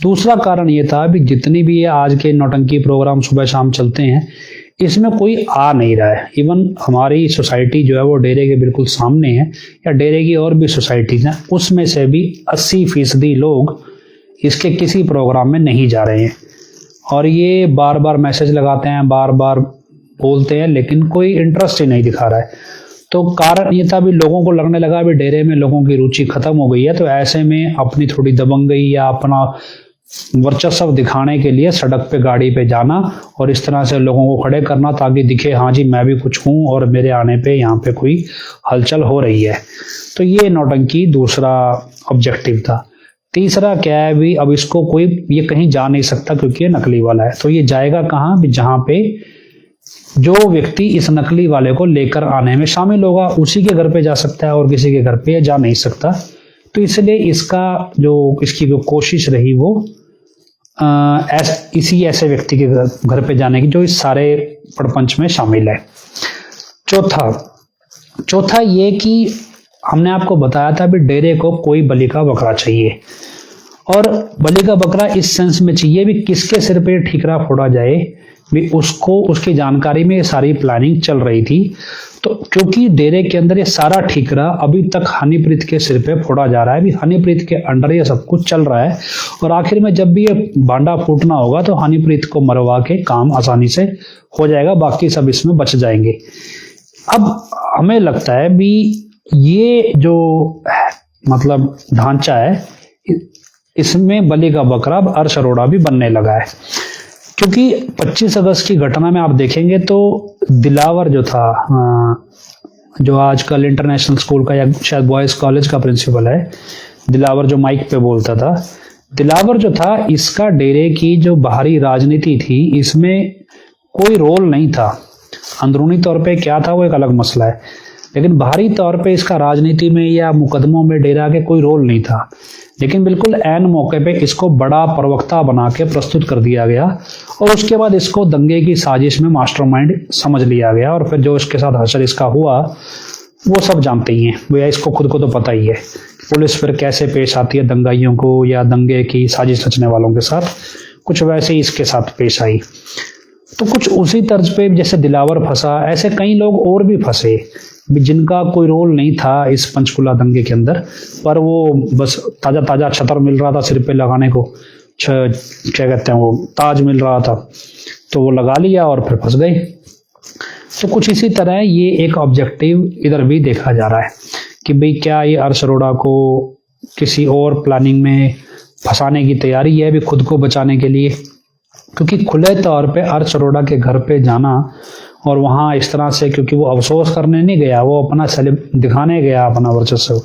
दूसरा कारण ये था भी, जितनी भी ये आज के नौटंकी प्रोग्राम सुबह शाम चलते हैं, इसमें कोई आ नहीं रहा है। इवन हमारी सोसाइटी जो है वो डेरे के बिल्कुल सामने है, या डेरे की और भी सोसाइटीज हैं, उसमें से भी 80% लोग इसके किसी प्रोग्राम में नहीं जा रहे हैं। और ये बार बार मैसेज लगाते हैं, बार बार बोलते हैं, लेकिन कोई इंटरेस्ट ही नहीं दिखा रहा है। तो कारण ये था भी, लोगों को लगने लगा भी डेरे में लोगों की रुचि खत्म हो गई है, तो ऐसे में अपनी थोड़ी दबंगई या अपना वर्चस्व दिखाने के लिए सड़क पे गाड़ी पे जाना और इस तरह से लोगों को खड़े करना, ताकि दिखे हाँ जी मैं भी कुछ हूँ और मेरे आने पे यहाँ पे कोई हलचल हो रही है। तो ये नौटंकी दूसरा ऑब्जेक्टिव था। तीसरा क्या है भी, अब इसको कोई ये कहीं जा नहीं सकता क्योंकि ये नकली वाला है। तो ये जाएगा कहाँ भी, जहाँ पे जो व्यक्ति इस नकली वाले को लेकर आने में शामिल होगा उसी के घर पे जा सकता है, और किसी के घर पे जा नहीं सकता। तो इसलिए इसकी जो कोशिश रही वो इसी ऐसे व्यक्ति के घर पे जाने की जो इस सारे प्रपंच में शामिल है। चौथा ये कि हमने आपको बताया था भी, डेरे को कोई बलि का बकरा चाहिए, और बलि का बकरा इस सेंस में चाहिए भी किसके सिर पे ठीकरा फोड़ा जाए भी, उसको उसकी जानकारी में सारी प्लानिंग चल रही थी। तो क्योंकि डेरे के अंदर ये सारा ठीकरा अभी तक हनीप्रीत के सिर पे फोड़ा जा रहा है भी, हनीप्रीत के अंडर ये सब कुछ चल रहा है, और आखिर में जब भी ये भांडा फूटना होगा तो हनीप्रीत को मरवा के काम आसानी से हो जाएगा, बाकी सब इसमें बच जाएंगे। अब हमें लगता है भी ये जो मतलब ढांचा है, इसमें बलि का बकरा अर्श अरोड़ा भी बनने लगा है। क्योंकि 25 अगस्त की घटना में आप देखेंगे तो दिलावर जो था, जो आजकल इंटरनेशनल स्कूल का या शायद बॉयज कॉलेज का प्रिंसिपल है, दिलावर जो माइक पे बोलता था, दिलावर जो था, इसका डेरे की जो बाहरी राजनीति थी इसमें कोई रोल नहीं था। अंदरूनी तौर पे क्या था वो एक अलग मसला है, लेकिन बाहरी तौर पे इसका राजनीति में या मुकदमों में डेरा के कोई रोल नहीं था। लेकिन बिल्कुल ऐन मौके पे इसको बड़ा प्रवक्ता बना के प्रस्तुत कर दिया गया और उसके बाद इसको दंगे की साजिश में मास्टरमाइंड समझ लिया गया। और फिर जो इसके साथ हशर इसका हुआ वो सब जानते ही हैं, भैया इसको खुद को तो पता ही है पुलिस फिर कैसे पेश आती है दंगाइयों को या दंगे की साजिश रचने वालों के साथ। कुछ वैसे ही इसके साथ पेश आई। तो कुछ उसी तर्ज पे जैसे दिलावर फंसा, ऐसे कई लोग और भी फंसे जिनका कोई रोल नहीं था इस पंचकुला दंगे के अंदर, पर वो बस ताज़ा ताज़ा छतर मिल रहा था सिर पे लगाने को, क्या कहते हैं वो ताज मिल रहा था, तो वो लगा लिया और फिर फंस गए। तो कुछ इसी तरह ये एक ऑब्जेक्टिव इधर भी देखा जा रहा है कि भाई क्या ये अर्श अरोड़ा को किसी और प्लानिंग में फंसाने की तैयारी है भी खुद को बचाने के लिए। क्योंकि खुले तौर पे अर्श अरोड़ा के घर पे जाना और वहाँ इस तरह से, क्योंकि वो अफसोस करने नहीं गया, वो अपना दिखाने गया अपना वर्चस्व,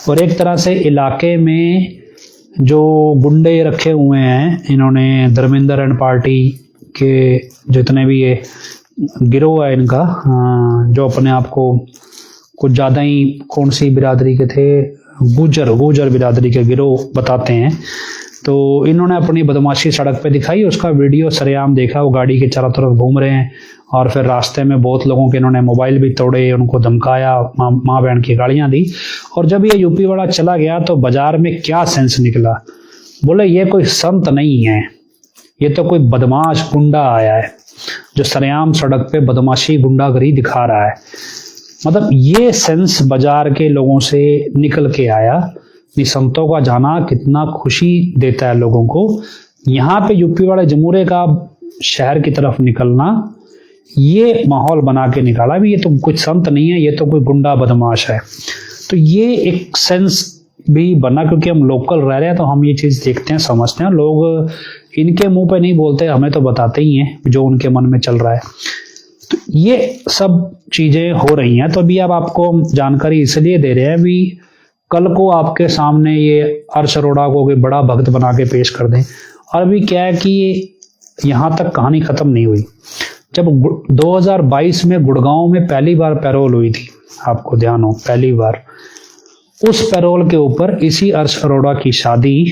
और एक तरह से इलाके में जो गुंडे रखे हुए हैं इन्होंने, धर्मेंद्र एंड पार्टी के जितने भी ये गिरोह है इनका, जो अपने आप को कुछ ज़्यादा ही कौन सी बिरादरी के थे, गुजर बिरादरी के गिरोह बताते हैं, तो इन्होंने अपनी बदमाशी सड़क पे दिखाई। उसका वीडियो सरेआम देखा, वो गाड़ी के चारों तरफ घूम रहे हैं और फिर रास्ते में बहुत लोगों के इन्होंने मोबाइल भी तोड़े, उनको धमकाया, माँ बहन की गालियाँ दी। और जब ये यूपी वाला चला गया तो बाजार में क्या सेंस निकला, बोले ये कोई संत नहीं है, ये तो कोई बदमाश गुंडा आया है जो सरेआम सड़क पे बदमाशी गुंडागरी दिखा रहा है। मतलब ये सेंस बाजार के लोगों से निकल के आया। संतों का जाना कितना खुशी देता है लोगों को। यहाँ पे यूपी वाले जमूरे का शहर की तरफ निकलना, ये माहौल बना के निकाला भी ये तो कुछ संत नहीं है, ये तो कोई गुंडा बदमाश है। तो ये एक सेंस भी बना, क्योंकि हम लोकल रह रहे हैं तो हम ये चीज़ देखते हैं, समझते हैं। लोग इनके मुंह पे नहीं बोलते, हमें तो बताते ही हैं जो उनके मन में चल रहा है। तो ये सब चीज़ें हो रही हैं। तो अभी अब आपको जानकारी इसलिए दे रहे हैं भी कल को आपके सामने ये अर्श अरोड़ा को कोई बड़ा भक्त बना के पेश कर दें। और अभी क्या है कि यहाँ तक कहानी ख़त्म नहीं हुई। जब 2022 में गुड़गांव में पहली बार पैरोल हुई थी, आपको ध्यान हो, पहली बार, उस पैरोल के ऊपर इसी अर्श अरोड़ा की शादी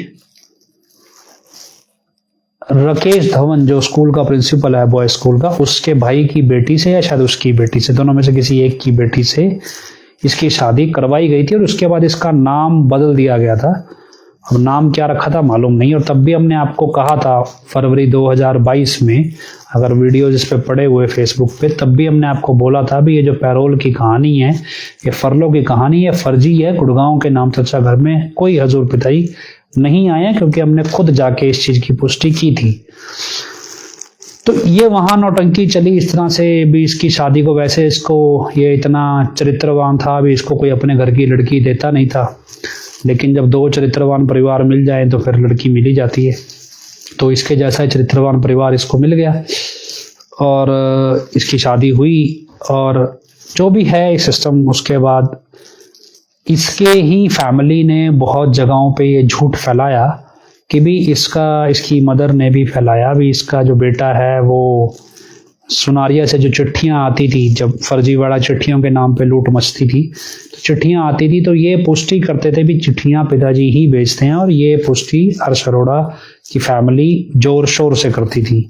राकेश धवन, जो स्कूल का प्रिंसिपल है बॉय स्कूल का, उसके भाई की बेटी से या शायद उसकी बेटी से, दोनों में से किसी एक की बेटी से इसकी शादी करवाई गई थी। और उसके बाद इसका नाम बदल दिया गया था। अब नाम क्या रखा था मालूम नहीं। और तब भी हमने आपको कहा था फरवरी 2022 में, अगर वीडियोज इस पे पड़े हुए फेसबुक पे, तब भी हमने आपको बोला था भी ये जो पैरोल की कहानी है, ये फरलो की कहानी है, फर्जी है। गुड़गांव के नाम चर्चा घर में कोई हजूर पिताई नहीं आया, क्योंकि हमने खुद जाके इस चीज़ की पुष्टि की थी। तो ये वहाँ नौटंकी चली इस तरह से भी। इसकी शादी को वैसे इसको, ये इतना चरित्रवान था भी, इसको कोई अपने घर की लड़की देता नहीं था, लेकिन जब दो चरित्रवान परिवार मिल जाए तो फिर लड़की मिल ही जाती है। तो इसके जैसा ही चरित्रवान परिवार इसको मिल गया और इसकी शादी हुई। और जो भी है सिस्टम, उसके बाद इसके ही फैमिली ने बहुत जगहों पे ये झूठ फैलाया कि भी इसकी मदर ने भी फैलाया भी इसका जो बेटा है वो सुनारिया से जो चिट्ठियाँ आती थी, जब फर्जीवाड़ा चिट्ठियों के नाम पे लूट मचती थी, तो चिट्ठियाँ आती थी तो ये पुष्टि करते थे भी चिट्ठियाँ पिताजी ही भेजते हैं। और ये पुष्टि अर्श अरोड़ा की फैमिली जोर शोर से करती थी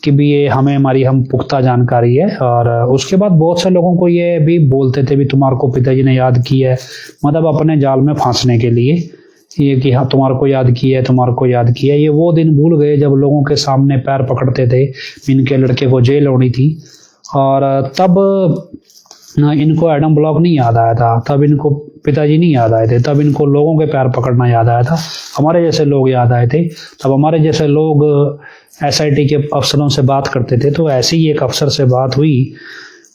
कि भी ये हम पुख्ता जानकारी है। और उसके बाद बहुत से लोगों को ये भी बोलते थे भी तुम्हारे को पिताजी ने याद किया है, मतलब अपने जाल में फांसने के लिए, ये कि हाँ तुम्हारे को याद किया है, तुम्हारे को याद किया है। ये वो दिन भूल गए जब लोगों के सामने पैर पकड़ते थे, इनके लड़के को जेल होनी थी। और तब इनको एडम ब्लॉक नहीं याद आया था, तब इनको पिताजी नहीं याद आए थे, तब इनको लोगों के पैर पकड़ना याद आया था, हमारे जैसे लोग याद आए थे। तब हमारे जैसे लोग SIT के अफसरों से बात करते थे। तो ऐसी ही एक अफसर से बात हुई,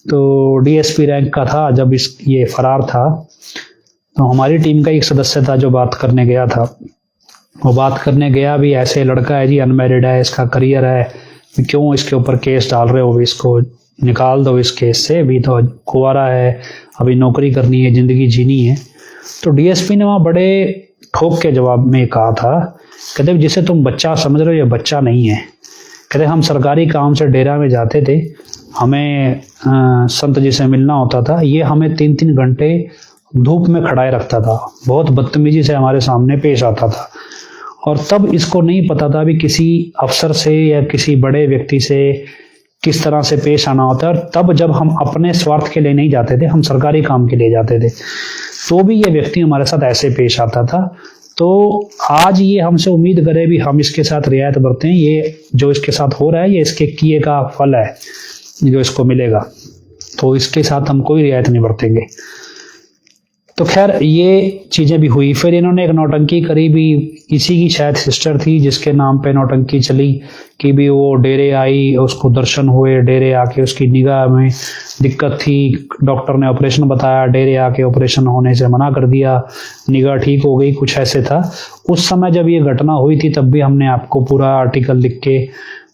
तो DSP रैंक का था, जब ये फरार था तो हमारी टीम का एक सदस्य था जो बात करने गया था। वो बात करने गया भी ऐसे लड़का है जी, अनमैरिड है, इसका करियर है, क्यों इसके ऊपर केस डाल रहे हो, इसको निकाल दो इस केस से, अभी तो कुंवारा है, अभी नौकरी करनी है, ज़िंदगी जीनी है। तो DSP ने वहाँ बड़े ठोक के जवाब में कहा था, कहते जिसे तुम बच्चा समझ रहे हो ये बच्चा नहीं है, कहते हम सरकारी काम से डेरा में जाते थे, हमें संत जी से मिलना होता था, ये हमें 3-3 घंटे धूप में खड़ाए रखता था, बहुत बदतमीजी से हमारे सामने पेश आता था। और तब इसको नहीं पता था भी किसी अफसर से या किसी बड़े व्यक्ति से किस तरह से पेश आना होता है। और तब जब हम अपने स्वार्थ के लिए नहीं जाते थे, हम सरकारी काम के लिए जाते थे, तो भी ये व्यक्ति हमारे साथ ऐसे पेश आता था। तो आज ये हमसे उम्मीद करे भी हम इसके साथ रियायत बरतें, ये जो इसके साथ हो रहा है ये इसके किए का फल है जो इसको मिलेगा, तो इसके साथ हम कोई रियायत नहीं बरतेंगे। तो खैर ये चीज़ें भी हुई। फिर इन्होंने एक नौटंकी करी भी, इसी की शायद सिस्टर थी जिसके नाम पे नौटंकी चली कि भी वो डेरे आई, उसको दर्शन हुए, डेरे आके उसकी निगाह में दिक्कत थी, डॉक्टर ने ऑपरेशन बताया, डेरे आके ऑपरेशन होने से मना कर दिया, निगाह ठीक हो गई, कुछ ऐसे था। उस समय जब ये घटना हुई थी तब भी हमने आपको पूरा आर्टिकल लिख के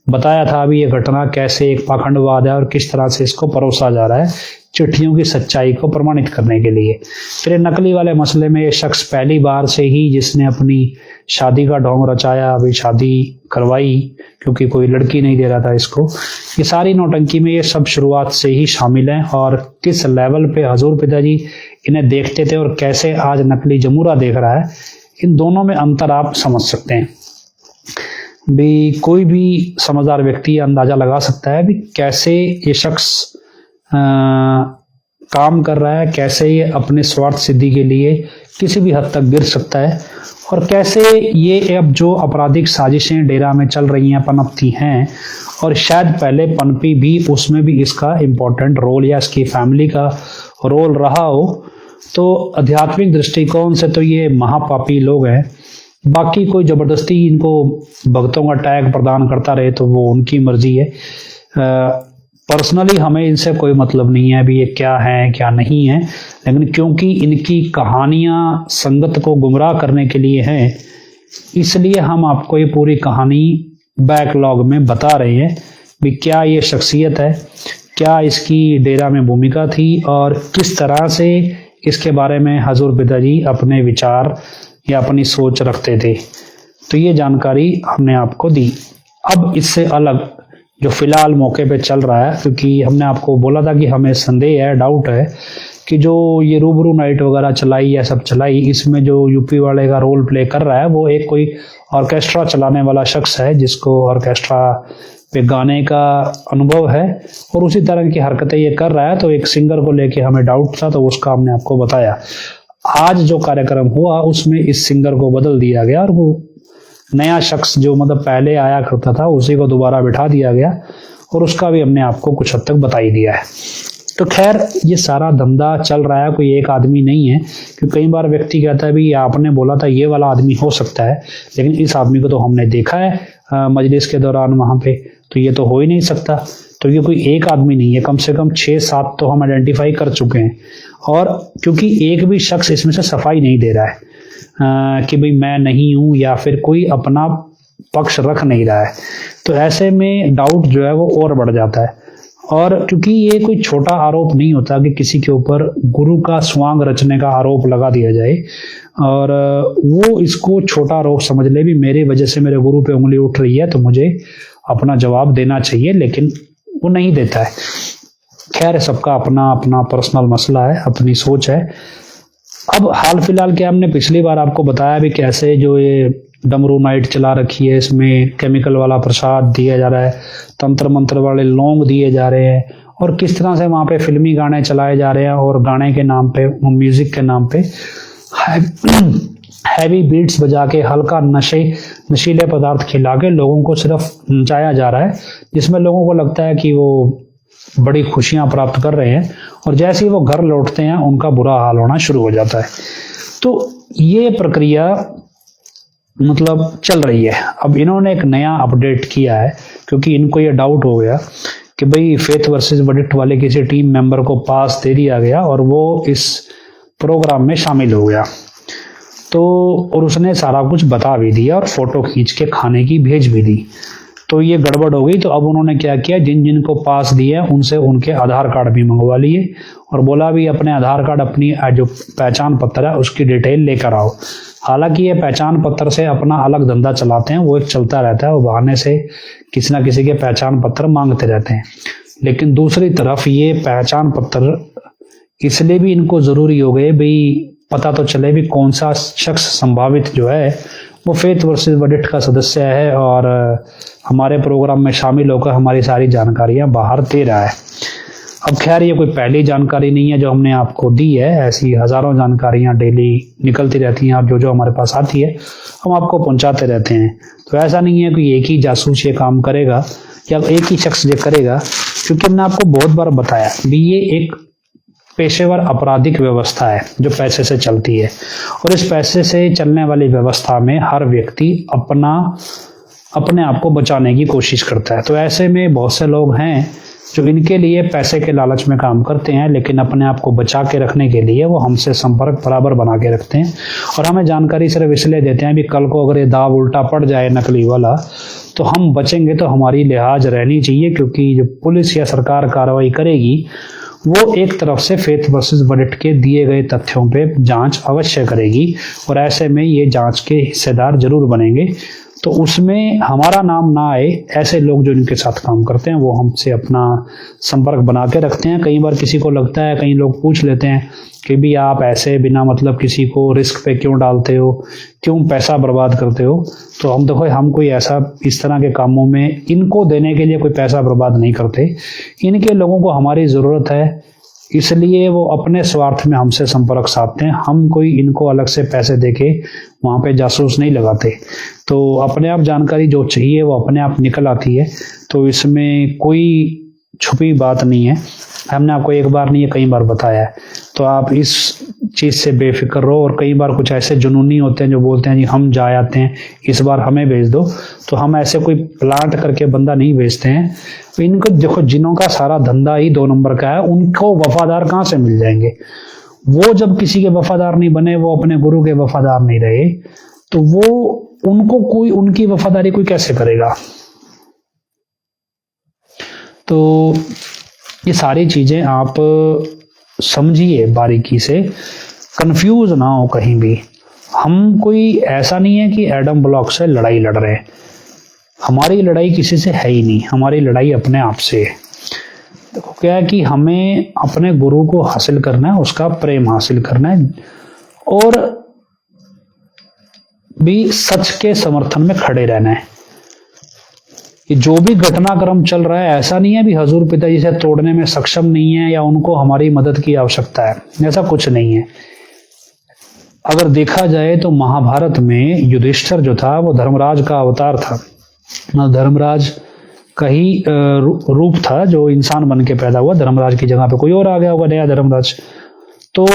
बताया था अभी ये घटना कैसे एक पाखंडवाद है और किस तरह से इसको परोसा जा रहा है चिट्ठियों की सच्चाई को प्रमाणित करने के लिए। फिर नकली वाले मसले में ये शख्स पहली बार से ही जिसने अपनी शादी का ढोंग रचाया, अभी शादी करवाई क्योंकि कोई लड़की नहीं दे रहा था इसको, ये सारी नौटंकी में ये सब शुरुआत से ही शामिल हैं। और किस लेवल पे हजूर पिताजी इन्हें देखते थे और कैसे आज नकली जमूरा देख रहा है, इन दोनों में अंतर आप समझ सकते हैं। भी कोई भी समझदार व्यक्ति अंदाजा लगा सकता है भी कैसे ये शख्स काम कर रहा है, कैसे ये अपने स्वार्थ सिद्धि के लिए किसी भी हद तक गिर सकता है, और कैसे ये अब जो आपराधिक साजिशें डेरा में चल रही हैं, पनपती हैं, और शायद पहले पनपी भी, उसमें भी इसका इम्पोर्टेंट रोल या इसकी फैमिली का रोल रहा हो। तो आध्यात्मिक दृष्टिकोण से तो ये महापापी लोग हैं। बाकी कोई ज़बरदस्ती इनको भक्तों का टैग प्रदान करता रहे तो वो उनकी मर्जी है। पर्सनली हमें इनसे कोई मतलब नहीं है अभी ये क्या है क्या नहीं है, लेकिन क्योंकि इनकी कहानियाँ संगत को गुमराह करने के लिए हैं, इसलिए हम आपको ये पूरी कहानी बैकलॉग में बता रहे हैं भी क्या ये शख्सियत है, क्या इसकी डेरा में भूमिका थी, और किस तरह से इसके बारे में हजूर पिताजी अपने विचार या अपनी सोच रखते थे। तो ये जानकारी हमने आपको दी। अब इससे अलग जो फिलहाल मौके पे चल रहा है, क्योंकि हमने आपको बोला था कि हमें संदेह है, डाउट है कि जो ये रूबरू नाइट वगैरह चलाई या सब चलाई, इसमें जो यूपी वाले का रोल प्ले कर रहा है वो एक कोई ऑर्केस्ट्रा चलाने वाला शख्स है जिसको ऑर्केस्ट्रा पे गाने का अनुभव है और उसी तरह की हरकतें ये कर रहा है। तो एक सिंगर को लेके हमें डाउट था, तो उसका हमने आपको बताया। आज जो कार्यक्रम हुआ उसमें इस सिंगर को बदल दिया गया और वो नया शख्स जो मतलब पहले आया करता था उसी को दोबारा बिठा दिया गया, और उसका भी हमने आपको कुछ हद तक बता ही दिया है। तो खैर ये सारा धंधा चल रहा है, कोई एक आदमी नहीं है, क्योंकि कई बार व्यक्ति कहता है भी आपने बोला था ये वाला आदमी हो सकता है, लेकिन इस आदमी को तो हमने देखा है मजलिस के दौरान वहाँ पे, तो ये तो हो ही नहीं सकता। तो ये कोई एक आदमी नहीं है, कम से कम 6-7 तो हम आइडेंटिफाई कर चुके हैं। और क्योंकि एक भी शख्स इसमें से सफाई नहीं दे रहा है कि भाई मैं नहीं हूँ, या फिर कोई अपना पक्ष रख नहीं रहा है, तो ऐसे में डाउट जो है वो और बढ़ जाता है। और क्योंकि ये कोई छोटा आरोप नहीं होता कि किसी के ऊपर गुरु का स्वांग रचने का आरोप लगा दिया जाए और वो इसको छोटा आरोप समझ ले भी मेरी वजह से मेरे गुरु पे उंगली उठ रही है तो मुझे अपना जवाब देना चाहिए, लेकिन वो नहीं देता है। खैर सबका अपना अपना पर्सनल मसला है, अपनी सोच है। अब हाल फिलहाल के हमने पिछली बार आपको बताया भी कैसे जो ये डमरू नाइट चला रखी है, इसमें केमिकल वाला प्रसाद दिया जा रहा है, तंत्र मंत्र वाले लौंग दिए जा रहे हैं, और किस तरह से वहाँ पे फिल्मी गाने चलाए जा रहे हैं और गाने के नाम पे, म्यूजिक के नाम पे हैवी बीट्स बजा के हल्का नशीले पदार्थ खिला के लोगों को सिर्फ नचाया जा रहा है, जिसमें लोगों को लगता है कि वो बड़ी खुशियां प्राप्त कर रहे हैं, और जैसे ही वो घर लौटते हैं उनका बुरा हाल होना शुरू हो जाता है। तो ये प्रक्रिया मतलब चल रही है। अब इन्होंने एक नया अपडेट किया है क्योंकि इनको ये डाउट हो गया कि भाई फेथ वर्सेस वर्डिक्ट वाले किसी टीम मेंबर को पास दे दिया गया और वो इस प्रोग्राम में शामिल हो गया, तो और उसने सारा कुछ बता भी दिया और फोटो खींच के खाने की भेज भी दी। तो ये गड़बड़ हो गई। तो अब उन्होंने क्या किया, जिन जिन को पास दिए उनसे उनके आधार कार्ड भी मंगवा लिए और बोला भी अपने आधार कार्ड, अपनी जो पहचान पत्र है उसकी डिटेल लेकर आओ। हालांकि ये पहचान पत्र से अपना अलग धंधा चलाते हैं, वो एक चलता रहता है, वो बहाने से किसी ना किसी के पहचान पत्र मांगते रहते हैं। लेकिन दूसरी तरफ ये पहचान पत्र इसलिए भी इनको जरूरी हो गए भाई पता तो चले भी कौन सा शख्स संभावित जो है वो फेथ वर्सेस वर्डिक्ट का सदस्य है और हमारे प्रोग्राम में शामिल होकर हमारी सारी जानकारियां बाहर दे रहा है। अब खैर ये कोई पहली जानकारी नहीं है जो हमने आपको दी है, ऐसी हजारों जानकारियां डेली निकलती रहती हैं, अब जो हमारे पास आती है हम आपको पहुंचाते रहते हैं। तो ऐसा नहीं है कि एक ही जासूस ये काम करेगा या एक ही शख्स ये करेगा, क्योंकि हमने आपको बहुत बार बताया भी ये एक पेशेवर आपराधिक व्यवस्था है जो पैसे से चलती है और इस पैसे से चलने वाली व्यवस्था में हर व्यक्ति अपने आप को बचाने की कोशिश करता है। तो ऐसे में बहुत से लोग हैं जो इनके लिए पैसे के लालच में काम करते हैं, लेकिन अपने आप को बचा के रखने के लिए वो हमसे संपर्क बराबर बना के रखते हैं और हमें जानकारी सिर्फ इसलिए देते हैं भी कल को अगर ये दाव उल्टा पड़ जाए नकली वाला तो हम बचेंगे, तो हमारी लिहाज रहनी चाहिए। क्योंकि जो पुलिस या सरकार कार्रवाई करेगी वो एक तरफ से फेथ वर्सेस वर्डिक्ट के दिए गए तथ्यों पे जांच अवश्य करेगी और ऐसे में ये जांच के हिस्सेदार जरूर बनेंगे। तो उसमें हमारा नाम ना आए, ऐसे लोग जो इनके साथ काम करते हैं वो हमसे अपना संपर्क बना के रखते हैं। कई बार किसी को लगता है, कई लोग पूछ लेते हैं कि भी आप ऐसे बिना मतलब किसी को रिस्क पे क्यों डालते हो, क्यों पैसा बर्बाद करते हो। तो हम देखो, हम कोई ऐसा इस तरह के कामों में इनको देने के लिए कोई पैसा बर्बाद नहीं करते। इनके लोगों को हमारी ज़रूरत है, इसलिए वो अपने स्वार्थ में हमसे संपर्क साधते हैं। हम कोई इनको अलग से पैसे देके वहाँ पे जासूस नहीं लगाते। तो अपने आप जानकारी जो चाहिए वो अपने आप निकल आती है, तो इसमें कोई छुपी बात नहीं है। हमने आपको एक बार नहीं कई बार बताया है, तो आप इस चीज़ से बेफिक्र रहो। और कई बार कुछ ऐसे जुनूनी होते हैं जो बोलते हैं जी हम जा आते हैं, इस बार हमें भेज दो। तो हम ऐसे कोई प्लांट करके बंदा नहीं भेजते हैं। तो इनको देखो, जिनों का सारा धंधा ही 2 नंबर का है, उनको वफादार कहाँ से मिल जाएंगे। वो जब किसी के वफादार नहीं बने, वो अपने गुरु के वफादार नहीं रहे, तो वो उनको कोई उनकी वफादारी कोई कैसे करेगा। तो ये सारी चीजें आप समझिए बारीकी से, कंफ्यूज ना हो कहीं भी। हम कोई ऐसा नहीं है कि एडम ब्लॉक से लड़ाई लड़ रहे हैं, हमारी लड़ाई किसी से है ही नहीं, हमारी लड़ाई अपने आप से है। देखो क्या है कि हमें अपने गुरु को हासिल करना है, उसका प्रेम हासिल करना है और भी सच के समर्थन में खड़े रहना है। कि जो भी घटनाक्रम चल रहा है, ऐसा नहीं है भी हजूर पिताजी से तोड़ने में सक्षम नहीं है या उनको हमारी मदद की आवश्यकता है, ऐसा कुछ नहीं है। अगर देखा जाए तो महाभारत में युधिष्ठिर जो था वो धर्मराज का अवतार था, धर्मराज का ही रूप था जो इंसान बन के पैदा हुआ। धर्मराज की जगह पे कोई और आ गया होगा, नया धर्मराज। तो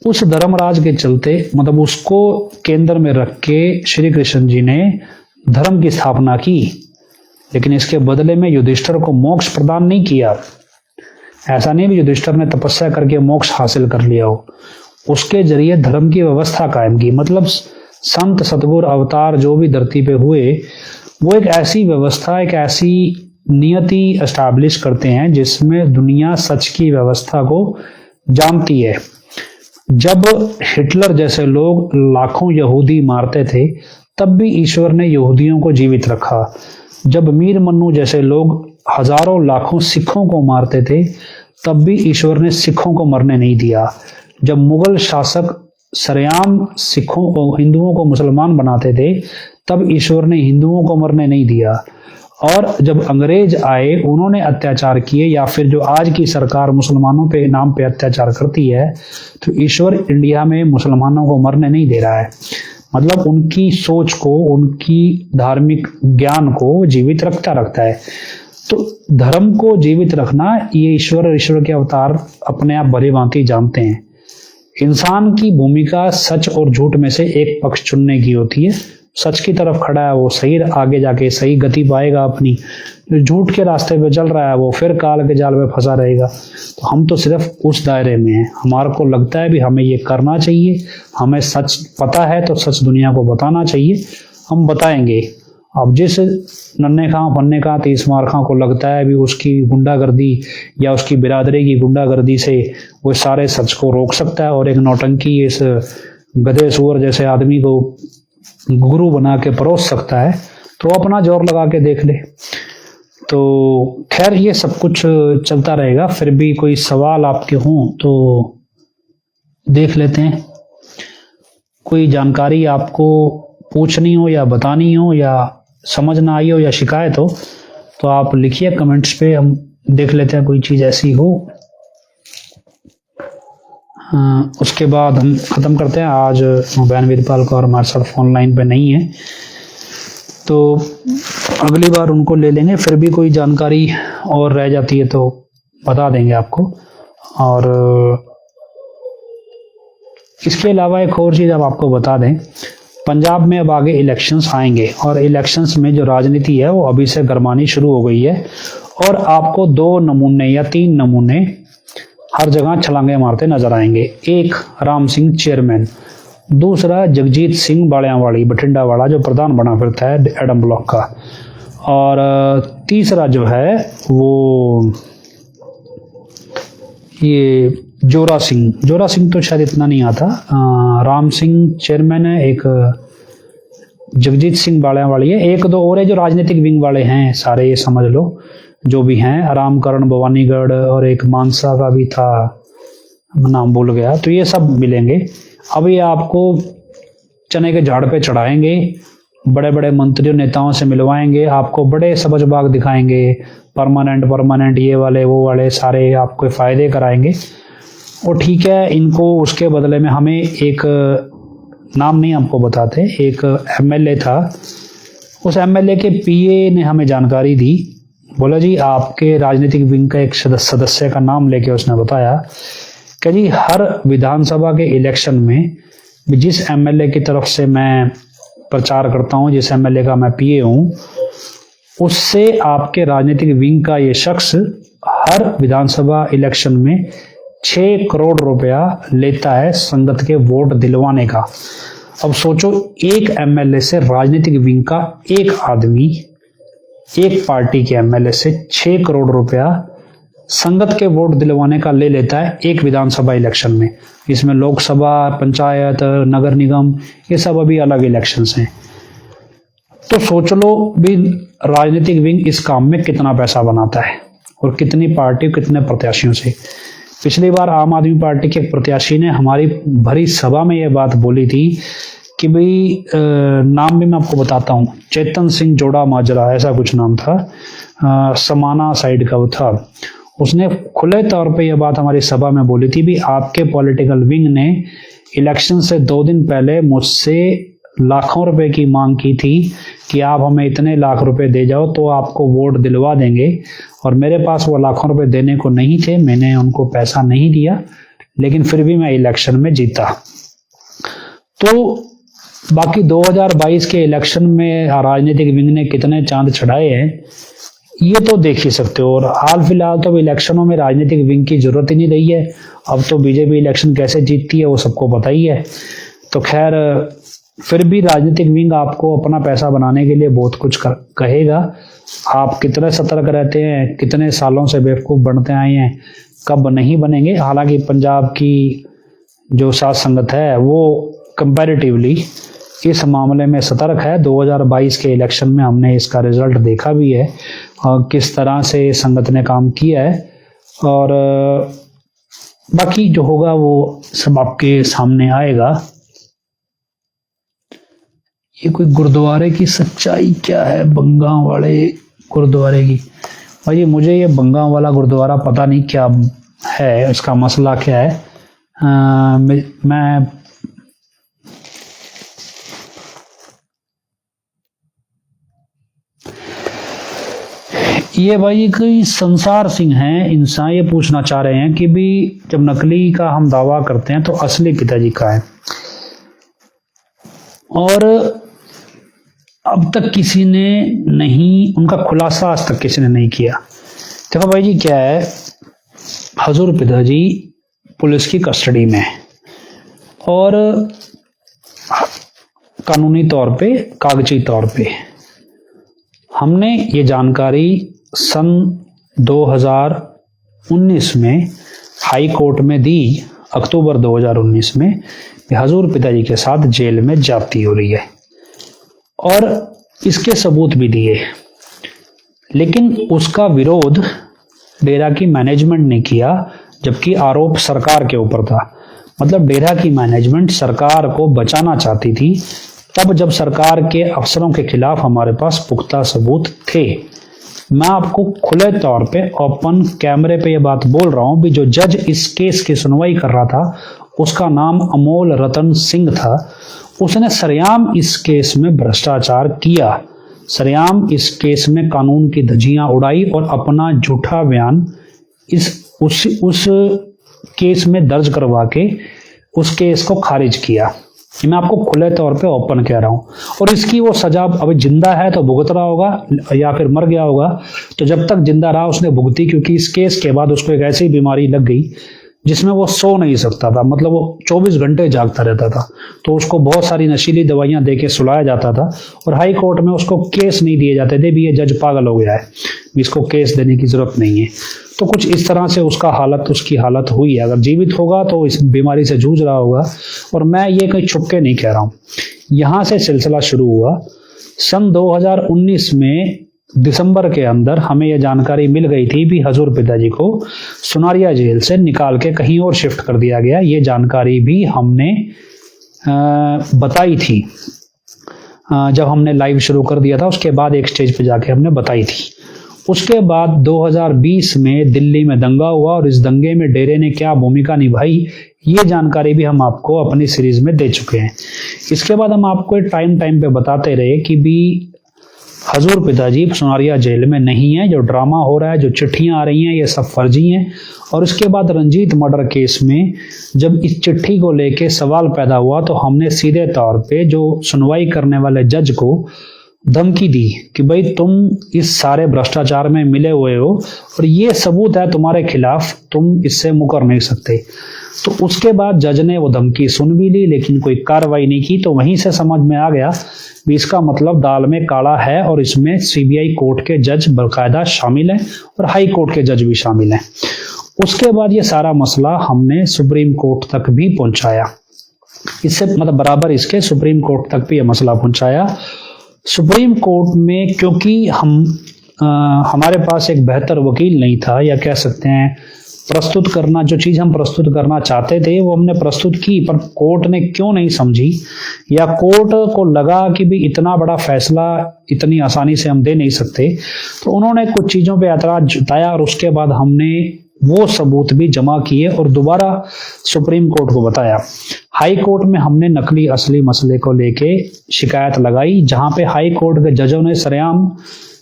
उस धर्मराज के चलते मतलब उसको केंद्र में रख के श्री कृष्ण जी ने धर्म की स्थापना की, लेकिन इसके बदले में युधिष्ठिर को मोक्ष प्रदान नहीं किया। ऐसा नहीं भी युधिष्ठिर ने तपस्या करके मोक्ष हासिल कर लिया हो, उसके जरिए धर्म की व्यवस्था कायम की। मतलब संत सतगुरु अवतार जो भी धरती पे हुए वो एक ऐसी व्यवस्था, एक ऐसी नियति एस्टैब्लिश करते हैं जिसमें दुनिया सच की व्यवस्था को जानती है। जब हिटलर जैसे लोग लाखों यहूदी मारते थे तब भी ईश्वर ने यहूदियों को जीवित रखा। जब मीर मन्नू जैसे लोग हजारों लाखों सिखों को मारते थे तब भी ईश्वर ने सिखों को मरने नहीं दिया। जब मुगल शासक सरेआम सिखों को, हिंदुओं को मुसलमान बनाते थे तब ईश्वर ने हिंदुओं को मरने नहीं दिया। और जब अंग्रेज आए, उन्होंने अत्याचार किए, या फिर जो आज की सरकार मुसलमानों पे नाम पे अत्याचार करती है, तो ईश्वर इंडिया में मुसलमानों को मरने नहीं दे रहा है। मतलब उनकी सोच को, उनकी धार्मिक ज्ञान को जीवित रखता है। तो धर्म को जीवित रखना ये ईश्वर और ईश्वर के अवतार अपने आप भली भांति जानते हैं। इंसान की भूमिका सच और झूठ में से एक पक्ष चुनने की होती है। सच की तरफ खड़ा है वो सही, आगे जाके सही गति पाएगा अपनी। जो झूठ के रास्ते पे चल रहा है वो फिर काल के जाल में फंसा रहेगा। तो हम तो सिर्फ उस दायरे में हैं। हमारे को लगता है भी हमें ये करना चाहिए, हमें सच पता है तो सच दुनिया को बताना चाहिए, हम बताएंगे। अब जिस नन्हे खां फन्ने खां तीस मार खां को लगता है भी उसकी गुंडागर्दी या उसकी बिरादरी की गुंडागर्दी से वो सारे सच को रोक सकता है और एक नौटंकी इस गधे सुअर जैसे आदमी को गुरु बना के परोस सकता है, तो अपना जोर लगा के देख ले। तो खैर ये सब कुछ चलता रहेगा। फिर भी कोई सवाल आपके हों तो देख लेते हैं। कोई जानकारी आपको पूछनी हो या बतानी हो या समझ ना आई हो या शिकायत हो तो आप लिखिए कमेंट्स पे, हम देख लेते हैं कोई चीज़ ऐसी हो। उसके बाद हम ख़त्म करते हैं। आज मोबाइल वीरपाल कौर हमारे साथ फोन लाइन पे नहीं है, तो अगली बार उनको ले लेंगे। फिर भी कोई जानकारी और रह जाती है तो बता देंगे आपको। और इसके अलावा एक और चीज़ अब आपको बता दें, पंजाब में अब आगे इलेक्शंस आएंगे और इलेक्शंस में जो राजनीति है वो अभी से गरमानी शुरू हो गई है और आपको 2 नमूने या 3 नमूने हर जगह छलांगे मारते नजर आएंगे। एक राम सिंह चेयरमैन, दूसरा जगजीत सिंह बालियांवाली बठिंडा वाला जो प्रधान बना फिरता है एडम ब्लॉक का, और तीसरा जो है वो ये जोरा सिंह तो शायद इतना नहीं आता। राम सिंह चेयरमैन है, एक जगजीत सिंह बालियांवाली है, एक दो और है जो राजनीतिक विंग वाले हैं सारे, ये समझ लो जो भी हैं, रामकरण भवानीगढ़ और एक मानसा का भी था, नाम भूल गया। तो ये सब मिलेंगे। अब ये आपको चने के झाड़ पे चढ़ाएंगे, बड़े बड़े मंत्रियों नेताओं से मिलवाएंगे, आपको बड़े सबज बाग दिखाएंगे, परमानेंट ये वाले वो वाले सारे आपको फायदे कराएंगे। और ठीक है, इनको उसके बदले में हमें एक नाम नहीं आपको बताते, एक एमएलए था, उस एमएलए के पीए ने हमें जानकारी दी, बोला जी आपके राजनीतिक विंग का एक सदस्य का नाम लेके उसने बताया कि जी हर विधानसभा के इलेक्शन में जिस एमएलए की तरफ से मैं प्रचार करता हूं, जिस एमएलए का मैं पीए हूं, उससे आपके राजनीतिक विंग का ये शख्स हर विधानसभा इलेक्शन में 6 करोड़ रुपया लेता है संगत के वोट दिलवाने का। अब सोचो, एक एमएलए से राजनीतिक विंग का एक आदमी, एक पार्टी के एमएलए से 6 करोड़ रुपया संगत के वोट दिलवाने का ले लेता है एक विधानसभा इलेक्शन में। इसमें लोकसभा, पंचायत, नगर निगम, ये सब अभी अलग इलेक्शंस हैं। तो सोच लो भी राजनीतिक विंग इस काम में कितना पैसा बनाता है और कितनी पार्टी, कितने प्रत्याशियों से। पिछली बार आम आदमी पार्टी के एक प्रत्याशी ने हमारी भरी सभा में यह बात बोली थी कि भाई, नाम भी मैं आपको बताता हूँ, चेतन सिंह जोड़ा माजरा ऐसा कुछ नाम था, समाना साइड का वो था। उसने खुले तौर पे यह बात हमारी सभा में बोली थी भी आपके पॉलिटिकल विंग ने इलेक्शन से 2 दिन पहले मुझसे लाखों रुपए की मांग की थी कि आप हमें इतने लाख रुपए दे जाओ तो आपको वोट दिलवा देंगे, और मेरे पास वो लाखों रुपए देने को नहीं थे, मैंने उनको पैसा नहीं दिया, लेकिन फिर भी मैं इलेक्शन में जीता। तो बाकी 2022 के इलेक्शन में राजनीतिक विंग ने कितने चांद चढ़ाए हैं ये तो देख ही सकते हो। और हाल फिलहाल तो इलेक्शनों में राजनीतिक विंग की जरूरत ही नहीं रही है। अब तो बीजेपी इलेक्शन कैसे जीतती है वो सबको पता ही है। तो खैर, फिर भी राजनीतिक विंग आपको अपना पैसा बनाने के लिए बहुत कुछ कहेगा। आप कितने सतर्क रहते हैं, कितने सालों से बेवकूफ़ बनते आए हैं, कब नहीं बनेंगे। हालांकि पंजाब की जो साध संगत है वो कंपैरेटिवली इस मामले में सतर्क है। 2022 के इलेक्शन में हमने इसका रिजल्ट देखा भी है और किस तरह से संगत ने काम किया है। और बाकी जो होगा वो सब आपके सामने आएगा। ये कोई गुरुद्वारे की सच्चाई क्या है, बंगाल वाले गुरुद्वारे की? भाई मुझे ये बंगाल वाला गुरुद्वारा पता नहीं क्या है, इसका मसला क्या है। मैं ये भाई कोई संसार सिंह हैं, इंसान ये पूछना चाह रहे हैं कि भी जब नकली का हम दावा करते हैं तो असली पिताजी का है, और अब तक किसी ने नहीं, उनका खुलासा आज तक किसी ने नहीं किया। देखो भाई जी क्या है, हजूर पिताजी पुलिस की कस्टडी में है और कानूनी तौर पे, कागजी तौर पे हमने ये जानकारी सन 2019 में हाई कोर्ट में दी, अक्टूबर 2019 में, कि हजूर पिताजी के साथ जेल में ज्यादती हो रही है, और इसके सबूत भी दिए। लेकिन उसका विरोध डेरा की मैनेजमेंट ने किया, जबकि आरोप सरकार के ऊपर था। मतलब डेरा की मैनेजमेंट सरकार को बचाना चाहती थी, तब जब सरकार के अफसरों के खिलाफ हमारे पास पुख्ता सबूत थे। मैं आपको खुले तौर पे ओपन कैमरे पे ये बात बोल रहा हूं भी जो जज इस केस की सुनवाई कर रहा था उसका नाम अमोल रतन सिंह था। उसने सरेआम इस केस में भ्रष्टाचार किया, सरेआम इस केस में कानून की धज्जियां उड़ाई और अपना झूठा बयान उस केस में दर्ज करवा के उस केस को खारिज किया। ये मैं आपको खुले तौर पे ओपन कह रहा हूं। और इसकी वो सजा, अभी जिंदा है तो भुगत रहा होगा, या फिर मर गया होगा तो जब तक जिंदा रहा उसने भुगती, क्योंकि इस केस के बाद उसको एक ऐसी बीमारी लग गई जिसमें वो सो नहीं सकता था। मतलब वो 24 घंटे जागता रहता था, तो उसको बहुत सारी नशीली दवाइयां देके सुलाया जाता था, और हाई कोर्ट में उसको केस नहीं दिए जाते थे भी ये जज पागल हो गया है, इसको केस देने की जरूरत नहीं है। तो कुछ इस तरह से उसकी हालत हुई है। अगर जीवित होगा तो इस बीमारी से जूझ रहा होगा, और मैं ये कहीं छुप के नहीं कह रहा हूँ। यहाँ से सिलसिला शुरू हुआ। सन 2019 में दिसंबर के अंदर हमें यह जानकारी मिल गई थी भी हजूर पिताजी को सुनारिया जेल से निकाल के कहीं और शिफ्ट कर दिया गया। ये जानकारी भी हमने बताई थी जब हमने लाइव शुरू कर दिया था, उसके बाद एक स्टेज पे जाके हमने बताई थी। उसके बाद 2020 में दिल्ली में दंगा हुआ, और इस दंगे में डेरे ने क्या भूमिका निभाई ये जानकारी भी हम आपको अपनी सीरीज में दे चुके हैं। इसके बाद हम आपको टाइम पे बताते रहे कि भी हजूर पिताजी सुनारिया जेल में नहीं है, जो ड्रामा हो रहा है, जो चिट्ठियां आ रही हैं, ये सब फर्जी हैं। और इसके बाद रंजीत मर्डर केस में जब इस चिट्ठी को लेके सवाल पैदा हुआ तो हमने सीधे तौर पे जो सुनवाई करने वाले जज को धमकी दी कि भाई तुम इस सारे भ्रष्टाचार में मिले हुए हो और ये सबूत है तुम्हारे खिलाफ, तुम इससे मुकर नहीं सकते। तो उसके बाद जज ने वो धमकी सुन भी ली, लेकिन कोई कार्रवाई नहीं की। तो वहीं से समझ में आ गया भी इसका मतलब दाल में काला है, और इसमें सीबीआई कोर्ट के जज बाकायदा शामिल हैं और हाई कोर्ट के जज भी शामिल हैं। उसके बाद ये सारा मसला हमने सुप्रीम कोर्ट तक भी पहुंचाया। इससे मतलब बराबर इसके सुप्रीम कोर्ट तक भी ये मसला पहुंचाया। सुप्रीम कोर्ट में क्योंकि हमारे पास एक बेहतर वकील नहीं था, या कह सकते हैं प्रस्तुत करना, जो चीज़ हम प्रस्तुत करना चाहते थे वो हमने प्रस्तुत की, पर कोर्ट ने क्यों नहीं समझी, या कोर्ट को लगा कि भी इतना बड़ा फैसला इतनी आसानी से हम दे नहीं सकते, तो उन्होंने कुछ चीज़ों पे ऐतराज जताया। और उसके बाद हमने वो सबूत भी जमा किए और दोबारा सुप्रीम कोर्ट को बताया। हाई कोर्ट में हमने नकली असली मसले को लेके शिकायत लगाई, जहां पे हाई कोर्ट के जजों ने सरेआम,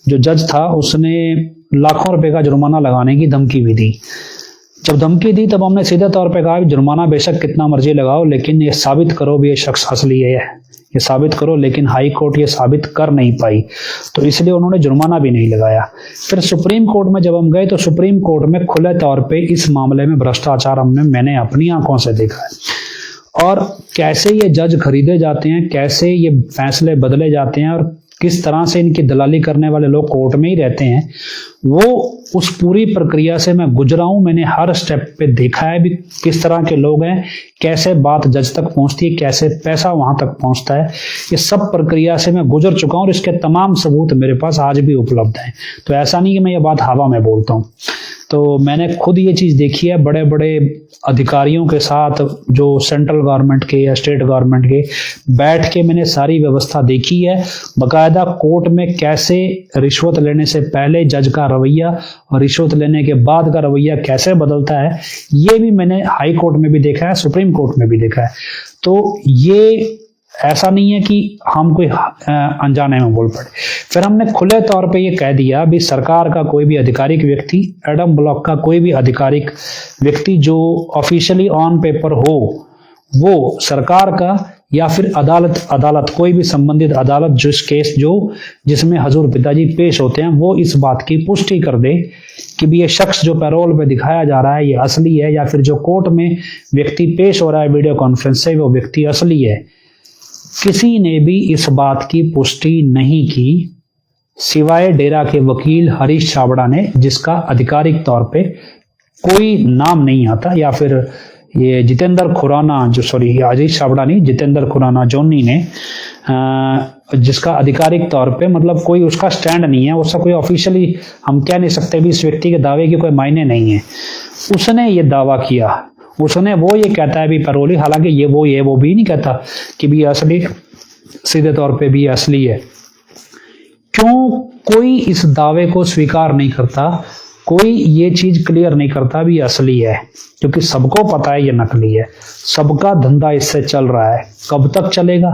जो जज था उसने लाखों रुपए का जुर्माना लगाने की धमकी भी दी। जब धमकी दी तब हमने सीधे तौर पे कहा जुर्माना बेशक कितना मर्जी लगाओ, लेकिन ये साबित करो भी ये शख्स असली है, ये साबित करो। लेकिन हाई कोर्ट ये साबित कर नहीं पाई, तो इसलिए उन्होंने जुर्माना भी नहीं लगाया। फिर सुप्रीम कोर्ट में जब हम गए तो सुप्रीम कोर्ट में खुले तौर पे इस मामले में भ्रष्टाचार मैंने अपनी आंखों से देखा है, और कैसे ये जज खरीदे जाते हैं, कैसे ये फैसले बदले जाते हैं, और किस तरह से इनकी दलाली करने वाले लोग कोर्ट में ही रहते हैं, वो उस पूरी प्रक्रिया से मैं गुजरा हूं। मैंने हर स्टेप पे देखा है भी किस तरह के लोग हैं, कैसे बात जज तक पहुंचती है, कैसे पैसा वहां तक पहुंचता है। ये सब प्रक्रिया से मैं गुजर चुका हूं और इसके तमाम सबूत मेरे पास आज भी उपलब्ध हैं। तो ऐसा नहीं कि मैं ये बात हवा में बोलता हूं, तो मैंने खुद ये चीज़ देखी है। बड़े बड़े अधिकारियों के साथ, जो सेंट्रल गवर्नमेंट के या स्टेट गवर्नमेंट के, बैठ के मैंने सारी व्यवस्था देखी है। बाकायदा कोर्ट में कैसे रिश्वत लेने से पहले जज का रवैया और रिश्वत लेने के बाद का रवैया कैसे बदलता है, ये भी मैंने हाई कोर्ट में भी देखा है, सुप्रीम कोर्ट में भी देखा है। तो ये ऐसा नहीं है कि हम कोई अनजाने में बोल पड़े। फिर हमने खुले तौर पे ये कह दिया भी सरकार का कोई भी आधिकारिक व्यक्ति, एडम ब्लॉक का कोई भी आधिकारिक व्यक्ति जो ऑफिशियली ऑन पेपर हो, वो सरकार का या फिर अदालत कोई भी संबंधित अदालत जिस केस जिसमें हजूर पिताजी पेश होते हैं, वो इस बात की पुष्टि कर दे कि भी ये शख्स जो पैरोल पे दिखाया जा रहा है ये असली है, या फिर जो कोर्ट में व्यक्ति पेश हो रहा है वीडियो कॉन्फ्रेंस से वो व्यक्ति असली है। किसी ने भी इस बात की पुष्टि नहीं की सिवाय डेरा के वकील हरीश छाबड़ा ने, जिसका आधिकारिक तौर पे कोई नाम नहीं आता, या फिर ये जितेंद्र खुराना, जो सॉरी हरीश छाबड़ा नहीं, जितेंद्र खुराना जोनी ने, जिसका आधिकारिक तौर पे मतलब कोई उसका स्टैंड नहीं है, उसका कोई ऑफिशियली हम कह नहीं सकते भी इस व्यक्ति के दावे की कोई मायने नहीं है, उसने ये दावा किया। उसने वो ये कहता है भी पैरोली, हालांकि ये वो भी नहीं कहता कि भी असली, सीधे तौर पे भी असली है। क्यों कोई इस दावे को स्वीकार नहीं करता, कोई ये चीज क्लियर नहीं करता भी असली है? क्योंकि सबको पता है ये नकली है, सबका धंधा इससे चल रहा है। कब तक चलेगा?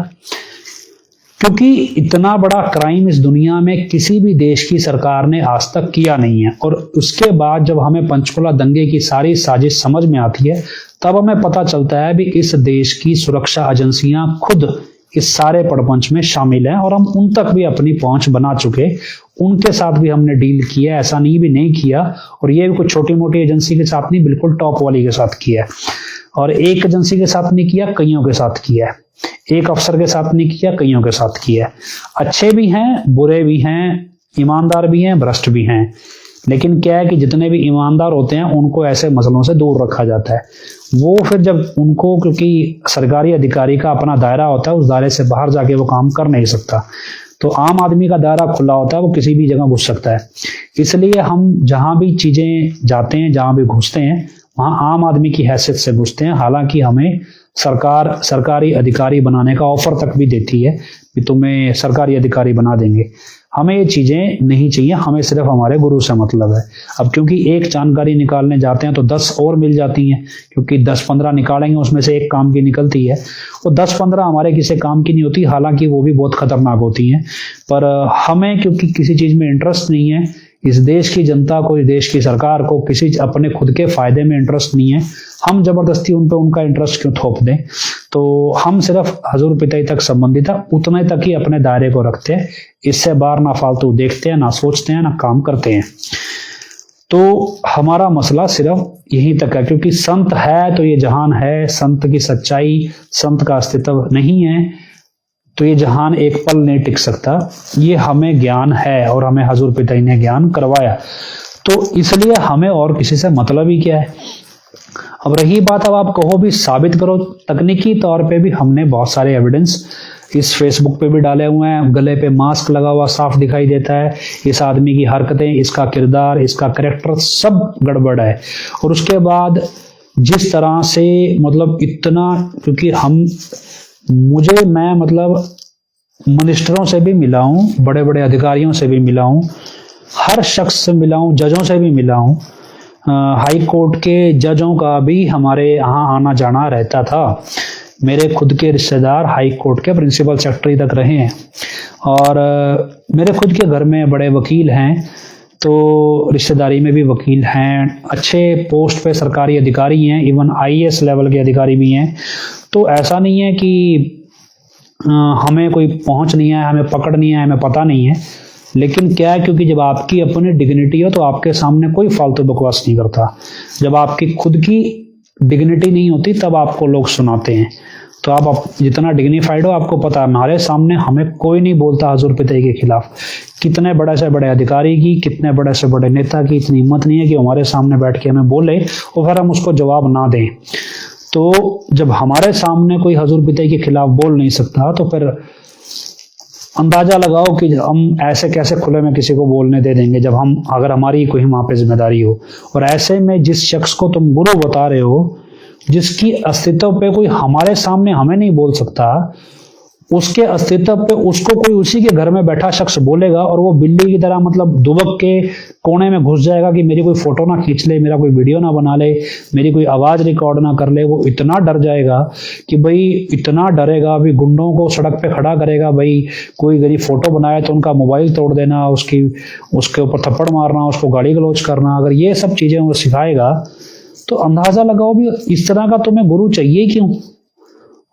क्योंकि इतना बड़ा क्राइम इस दुनिया में किसी भी देश की सरकार ने आज तक किया नहीं है। और उसके बाद जब हमें पंचकुला दंगे की सारी साजिश समझ में आती है, तब हमें पता चलता है भी इस देश की सुरक्षा एजेंसियां खुद इस सारे प्रपंच में शामिल हैं, और हम उन तक भी अपनी पहुंच बना चुके, उनके साथ भी हमने डील किया, ऐसा नहीं किया। और ये भी कुछ छोटी मोटी एजेंसी के साथ नहीं, बिल्कुल टॉप वाली के साथ किया। और एक एजेंसी के साथ नहीं किया, कईयों के साथ किया। एक अफसर के साथ नहीं किया, कईयों के साथ किया। अच्छे भी हैं, बुरे भी हैं, ईमानदार भी हैं, भ्रष्ट भी हैं। लेकिन क्या है कि जितने भी ईमानदार होते हैं उनको ऐसे मसलों से दूर रखा जाता है। वो फिर जब उनको, क्योंकि सरकारी अधिकारी का अपना दायरा होता है, उस दायरे से बाहर जाके वो काम कर नहीं सकता, तो आम आदमी का दायरा खुला होता है, वो किसी भी जगह घुस सकता है। इसलिए हम जहां भी चीजें जाते हैं, जहां भी घुसते हैं, वहां आम आदमी की हैसियत से घुसते हैं। हालांकि हमें सरकार सरकारी अधिकारी बनाने का ऑफर तक भी देती है कि तुम्हें सरकारी अधिकारी बना देंगे। हमें ये चीजें नहीं चाहिए, हमें सिर्फ हमारे गुरु से मतलब है। अब क्योंकि एक जानकारी निकालने जाते हैं तो 10 और मिल जाती हैं, क्योंकि 10-15 निकालेंगे उसमें से एक काम की निकलती है, वो 10-15 हमारे किसी काम की नहीं होती, हालांकि वो भी बहुत खतरनाक होती हैं। पर हमें क्योंकि किसी चीज में इंटरेस्ट नहीं है, इस देश की जनता को, इस देश की सरकार को किसी अपने खुद के फायदे में इंटरेस्ट नहीं है, हम जबरदस्ती उन पर उनका इंटरेस्ट क्यों थोप दें। तो हम सिर्फ हजूर पिताई तक संबंधित है, उतने तक ही अपने दायरे को रखते हैं। इससे बाहर ना फालतू देखते हैं, ना सोचते हैं, ना काम करते हैं। तो हमारा मसला सिर्फ यहीं तक है, क्योंकि संत है तो ये जहान है, संत की सच्चाई, संत का अस्तित्व नहीं है तो ये जहान एक पल नहीं टिक सकता। ये हमें ज्ञान है और हमें हजूर पिताई ने ज्ञान करवाया, तो इसलिए हमें और किसी से मतलब ही क्या है। अब रही बात, अब आप कहो भी साबित करो, तकनीकी तौर पे भी हमने बहुत सारे एविडेंस इस फेसबुक पे भी डाले हुए हैं। गले पे मास्क लगा हुआ साफ दिखाई देता है, इस आदमी की हरकतें, इसका किरदार, इसका कैरेक्टर सब गड़बड़ है। और उसके बाद जिस तरह से मतलब इतना, क्योंकि मैं मतलब मिनिस्टरों से भी मिला हूँ, बड़े बड़े अधिकारियों से भी मिला हूँ, हर शख्स से मिला हूँ, जजों से भी मिला हूँ। हाई कोर्ट के जजों का भी हमारे यहाँ आना जाना रहता था। मेरे खुद के रिश्तेदार हाई कोर्ट के प्रिंसिपल सेक्रेटरी तक रहे हैं, और मेरे खुद के घर में बड़े वकील हैं, तो रिश्तेदारी में भी वकील हैं, अच्छे पोस्ट पे सरकारी अधिकारी हैं, इवन IAS लेवल के अधिकारी भी हैं। तो ऐसा नहीं है कि हमें कोई पहुंच नहीं है, हमें पकड़ नहीं है, हमें पता नहीं है। लेकिन क्या है, क्योंकि जब आपकी अपनी डिग्निटी हो तो आपके सामने कोई फालतू बकवास नहीं करता। जब आपकी खुद की डिग्निटी नहीं होती तब आपको लोग सुनाते हैं। तो आप जितना डिग्निफाइड हो, आपको पता है हमारे सामने हमें कोई नहीं बोलता हजूर पिताई के खिलाफ। कितने बड़े से बड़े अधिकारी की, कितने बड़े से बड़े नेता की इतनी हिम्मत नहीं है कि हमारे सामने बैठ के हमें बोले और फिर हम उसको जवाब ना दें। तो जब हमारे सामने कोई हजूर पिताई के खिलाफ बोल नहीं सकता, तो फिर अंदाजा लगाओ कि हम ऐसे कैसे खुले में किसी को बोलने दे देंगे, जब अगर हमारी कोई वहां पे जिम्मेदारी हो। और ऐसे में जिस शख्स को तुम गुरु बता रहे हो, जिसकी अस्तित्व पे कोई हमारे सामने हमें नहीं बोल सकता, उसके अस्तित्व पे उसको कोई उसी के घर में बैठा शख्स बोलेगा, और वो बिल्ली की तरह मतलब दुबक के कोने में घुस जाएगा कि मेरी कोई फोटो ना खींच ले, मेरा कोई वीडियो ना बना ले, मेरी कोई आवाज रिकॉर्ड ना कर ले। वो इतना डर जाएगा कि भाई, इतना डरेगा अभी, गुंडों को सड़क पे खड़ा करेगा, भाई कोई गरीब फोटो बनाए तो उनका मोबाइल तोड़ देना, उसके ऊपर थप्पड़ मारना, उसको गाली गलौज करना। अगर ये सब चीजें वो सिखाएगा तो अंदाजा लगाओ भी इस तरह का तुम्हें गुरु चाहिए क्यों,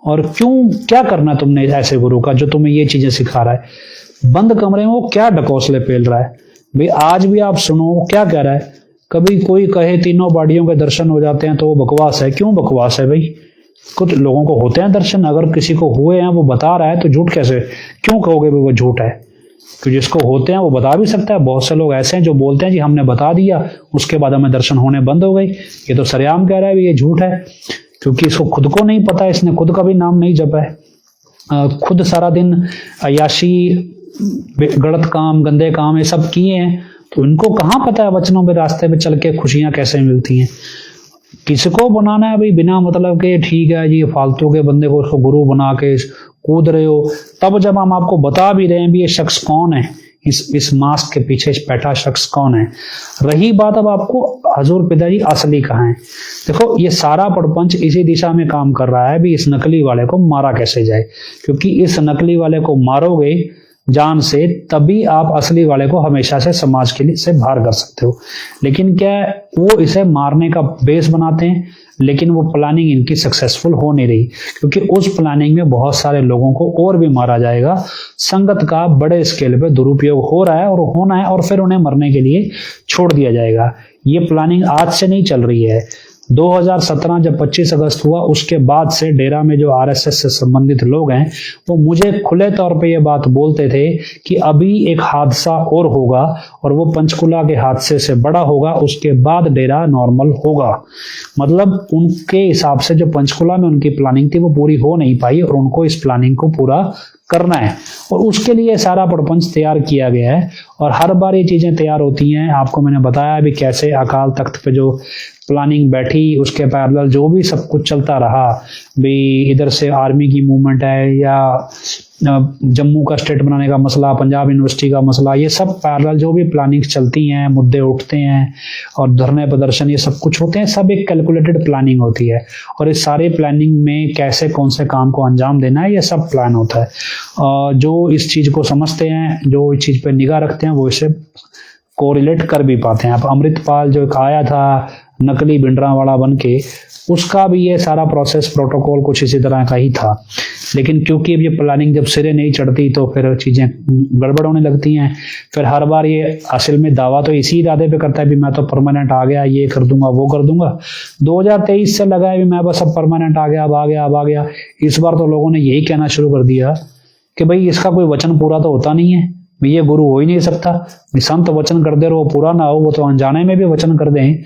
और क्यों, क्या करना तुमने ऐसे गुरु का जो तुम्हें ये चीजें सिखा रहा है। बंद कमरे में वो क्या ढकोसले पेल रहा है भाई। आज भी आप सुनो वो क्या कह रहा है। कभी कोई कहे तीनों बाड़ियों के दर्शन हो जाते हैं तो वो बकवास है। क्यों बकवास है भाई? कुछ लोगों को होते हैं दर्शन, अगर किसी को हुए हैं वो बता रहा है तो झूठ कैसे, क्यों कहोगे वो झूठ है? तो जिसको होते हैं वो बता भी सकता है। बहुत से लोग ऐसे हैं जो बोलते हैं जी हमने बता दिया, उसके बाद हमें दर्शन होने बंद हो गए। ये तो सरेआम कह रहा है ये झूठ है, क्योंकि इसको खुद को नहीं पता, इसने खुद का भी नाम नहीं जपा है, खुद सारा दिन अय्याशी, गलत काम, गंदे काम ये सब किए हैं, तो इनको कहाँ पता है वचनों में रास्ते पे चल के खुशियां कैसे मिलती हैं। किसको बनाना है भाई बिना मतलब के, ठीक है जी फालतू के बंदे को उसको गुरु बना के कूद रहे हो। तब जब हम आपको बता भी रहे हैं भी ये शख्स कौन है, इस मास्क के पीछे बैठा शख्स कौन है। रही बात अब आपको हजूर पिताजी असली कहाँ है, देखो ये सारा प्रपंच इसी दिशा में काम कर रहा है भी इस नकली वाले को मारा कैसे जाए, क्योंकि इस नकली वाले को मारोगे जान से तभी आप असली वाले को हमेशा से समाज के लिए से बाहर कर सकते हो। लेकिन क्या वो इसे मारने का बेस बनाते हैं, लेकिन वो प्लानिंग इनकी सक्सेसफुल हो नहीं रही, क्योंकि उस प्लानिंग में बहुत सारे लोगों को और भी मारा जाएगा। संगत का बड़े स्केल पे दुरुपयोग हो रहा है और होना है, और फिर उन्हें मरने के लिए छोड़ दिया जाएगा। ये प्लानिंग आज से नहीं चल रही है। 2017 जब 25 अगस्त हुआ उसके बाद से डेरा में जो आरएसएस से संबंधित लोग हैं वो मुझे खुले तौर पे ये बात बोलते थे कि अभी एक हादसा और होगा और वो पंचकुला के हादसे से बड़ा होगा, उसके बाद डेरा नॉर्मल होगा। मतलब उनके हिसाब से जो पंचकुला में उनकी प्लानिंग थी वो पूरी हो नहीं पाई और उनको इस प्लानिंग को पूरा करना है, और उसके लिए सारा प्रपंच तैयार किया गया है। और हर बार ये चीजें तैयार होती हैं। आपको मैंने बताया भी कैसे अकाल तख्त पे जो प्लानिंग बैठी, उसके पैरेलल जो भी सब कुछ चलता रहा, भी इधर से आर्मी की मूवमेंट है या जम्मू का स्टेट बनाने का मसला, पंजाब यूनिवर्सिटी का मसला, ये सब पैरेलल जो भी प्लानिंग चलती हैं, मुद्दे उठते हैं और धरने प्रदर्शन ये सब कुछ होते हैं, सब एक कैलकुलेटेड प्लानिंग होती है। और इस सारे प्लानिंग में कैसे कौन से काम को अंजाम देना है ये सब प्लान होता है। जो इस चीज को समझते हैं, जो इस चीज पर निगाह रखते हैं, वो इसे कोरिलेट कर भी पाते हैं। अब अमृतपाल जो एक आया था नकली भिंडरा वाला बन के, उसका भी ये सारा प्रोसेस प्रोटोकॉल कुछ इसी तरह का ही था। लेकिन क्योंकि अब ये प्लानिंग जब सिरे नहीं चढ़ती तो फिर चीजें गड़बड़ होने लगती हैं। फिर हर बार ये असल में दावा तो इसी इरादे पे करता है भी मैं तो परमानेंट आ गया, ये कर दूंगा वो कर दूंगा। 2023 से लगा है भी मैं बस अब परमानेंट आ गया, अब आ गया, अब आ गया। इस बार तो लोगों ने यही कहना शुरू कर दिया कि भाई इसका कोई वचन पूरा तो होता नहीं है, ये गुरु हो ही नहीं सकता। संत वचन कर दे रहे, वो पूरा ना हो, वो तो अनजाने में भी वचन कर दें,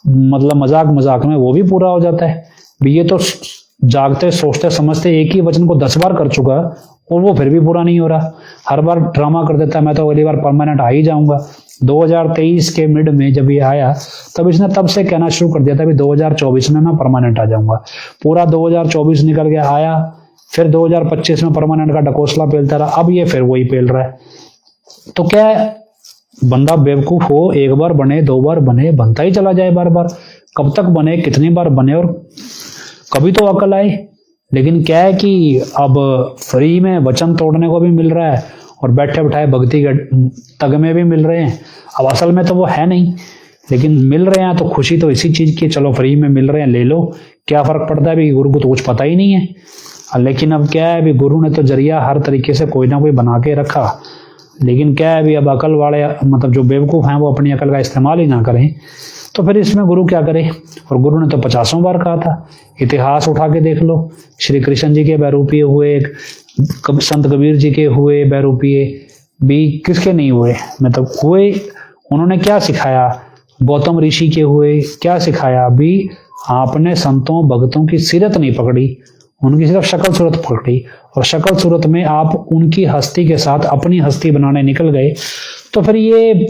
मतलब मजाक मजाक में वो भी पूरा हो जाता है। ये तो जागते सोचते समझते एक ही वचन को 10 बार कर चुका और वो फिर भी पूरा नहीं हो रहा। हर बार ड्रामा कर देता है मैं तो अगली बार परमानेंट आ ही जाऊंगा। 2023 के मिड में जब ये आया तब इसने तब से कहना शुरू कर दिया था भी 2024 में मैं परमानेंट आ जाऊंगा। पूरा 2024 निकल गया, आया, फिर 2025 में परमानेंट का ढकोसला पेलता रहा, अब ये फिर वही पेल रहा है। तो क्या है, बंदा बेवकूफ हो, एक बार बने, 2 बार बने, बनता ही चला जाए बार बार। कब तक बने, कितनी बार बने और कभी तो अकल आए। लेकिन क्या है कि अब फ्री में वचन तोड़ने को भी मिल रहा है और बैठे बैठाए भक्ति के तगमे भी मिल रहे हैं। अब असल में तो वो है नहीं, लेकिन मिल रहे हैं तो खुशी तो इसी चीज की, चलो फ्री में मिल रहे हैं ले लो, क्या फर्क पड़ता है भी गुरु को तो कुछ पता ही नहीं है। लेकिन अब क्या है भी गुरु ने तो जरिया हर तरीके से कोई ना कोई बना के रखा। लेकिन क्या है भी अब अकल वाले मतलब जो बेवकूफ हैं वो अपनी अकल का इस्तेमाल ही ना करें, तो फिर इसमें गुरु क्या करे। और गुरु ने तो 50 बार कहा था, इतिहास उठा के देख लो, श्री कृष्ण जी के बहरूपीय हुए, संत कबीर जी के हुए बहरूपीय भी, किसके नहीं हुए, मतलब हुए। उन्होंने क्या सिखाया, गौतम ऋषि के हुए, क्या सिखाया भी, आपने संतों भक्तों की सीरत नहीं पकड़ी, उनकी सिर्फ शक्ल सूरत पकड़ी, और शक्ल सूरत में आप उनकी हस्ती के साथ अपनी हस्ती बनाने निकल गए। तो फिर ये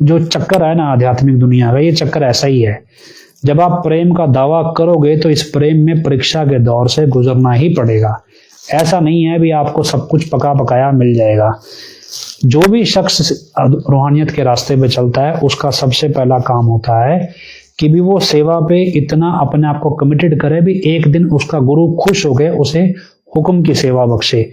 जो चक्कर है ना आध्यात्मिक दुनिया का, ये चक्कर ऐसा ही है। जब आप प्रेम का दावा करोगे तो इस प्रेम में परीक्षा के दौर से गुजरना ही पड़ेगा। ऐसा नहीं है भी आपको सब कुछ पका पकाया मिल जाएगा। जो भी शख्स रूहानियत के रास्ते पे चलता है उसका सबसे पहला काम होता है कि भी वो सेवा पे इतना अपने आप को कमिटेड करे भी एक दिन उसका गुरु खुश हो गए उसे हुक्म की सेवा बख्शे।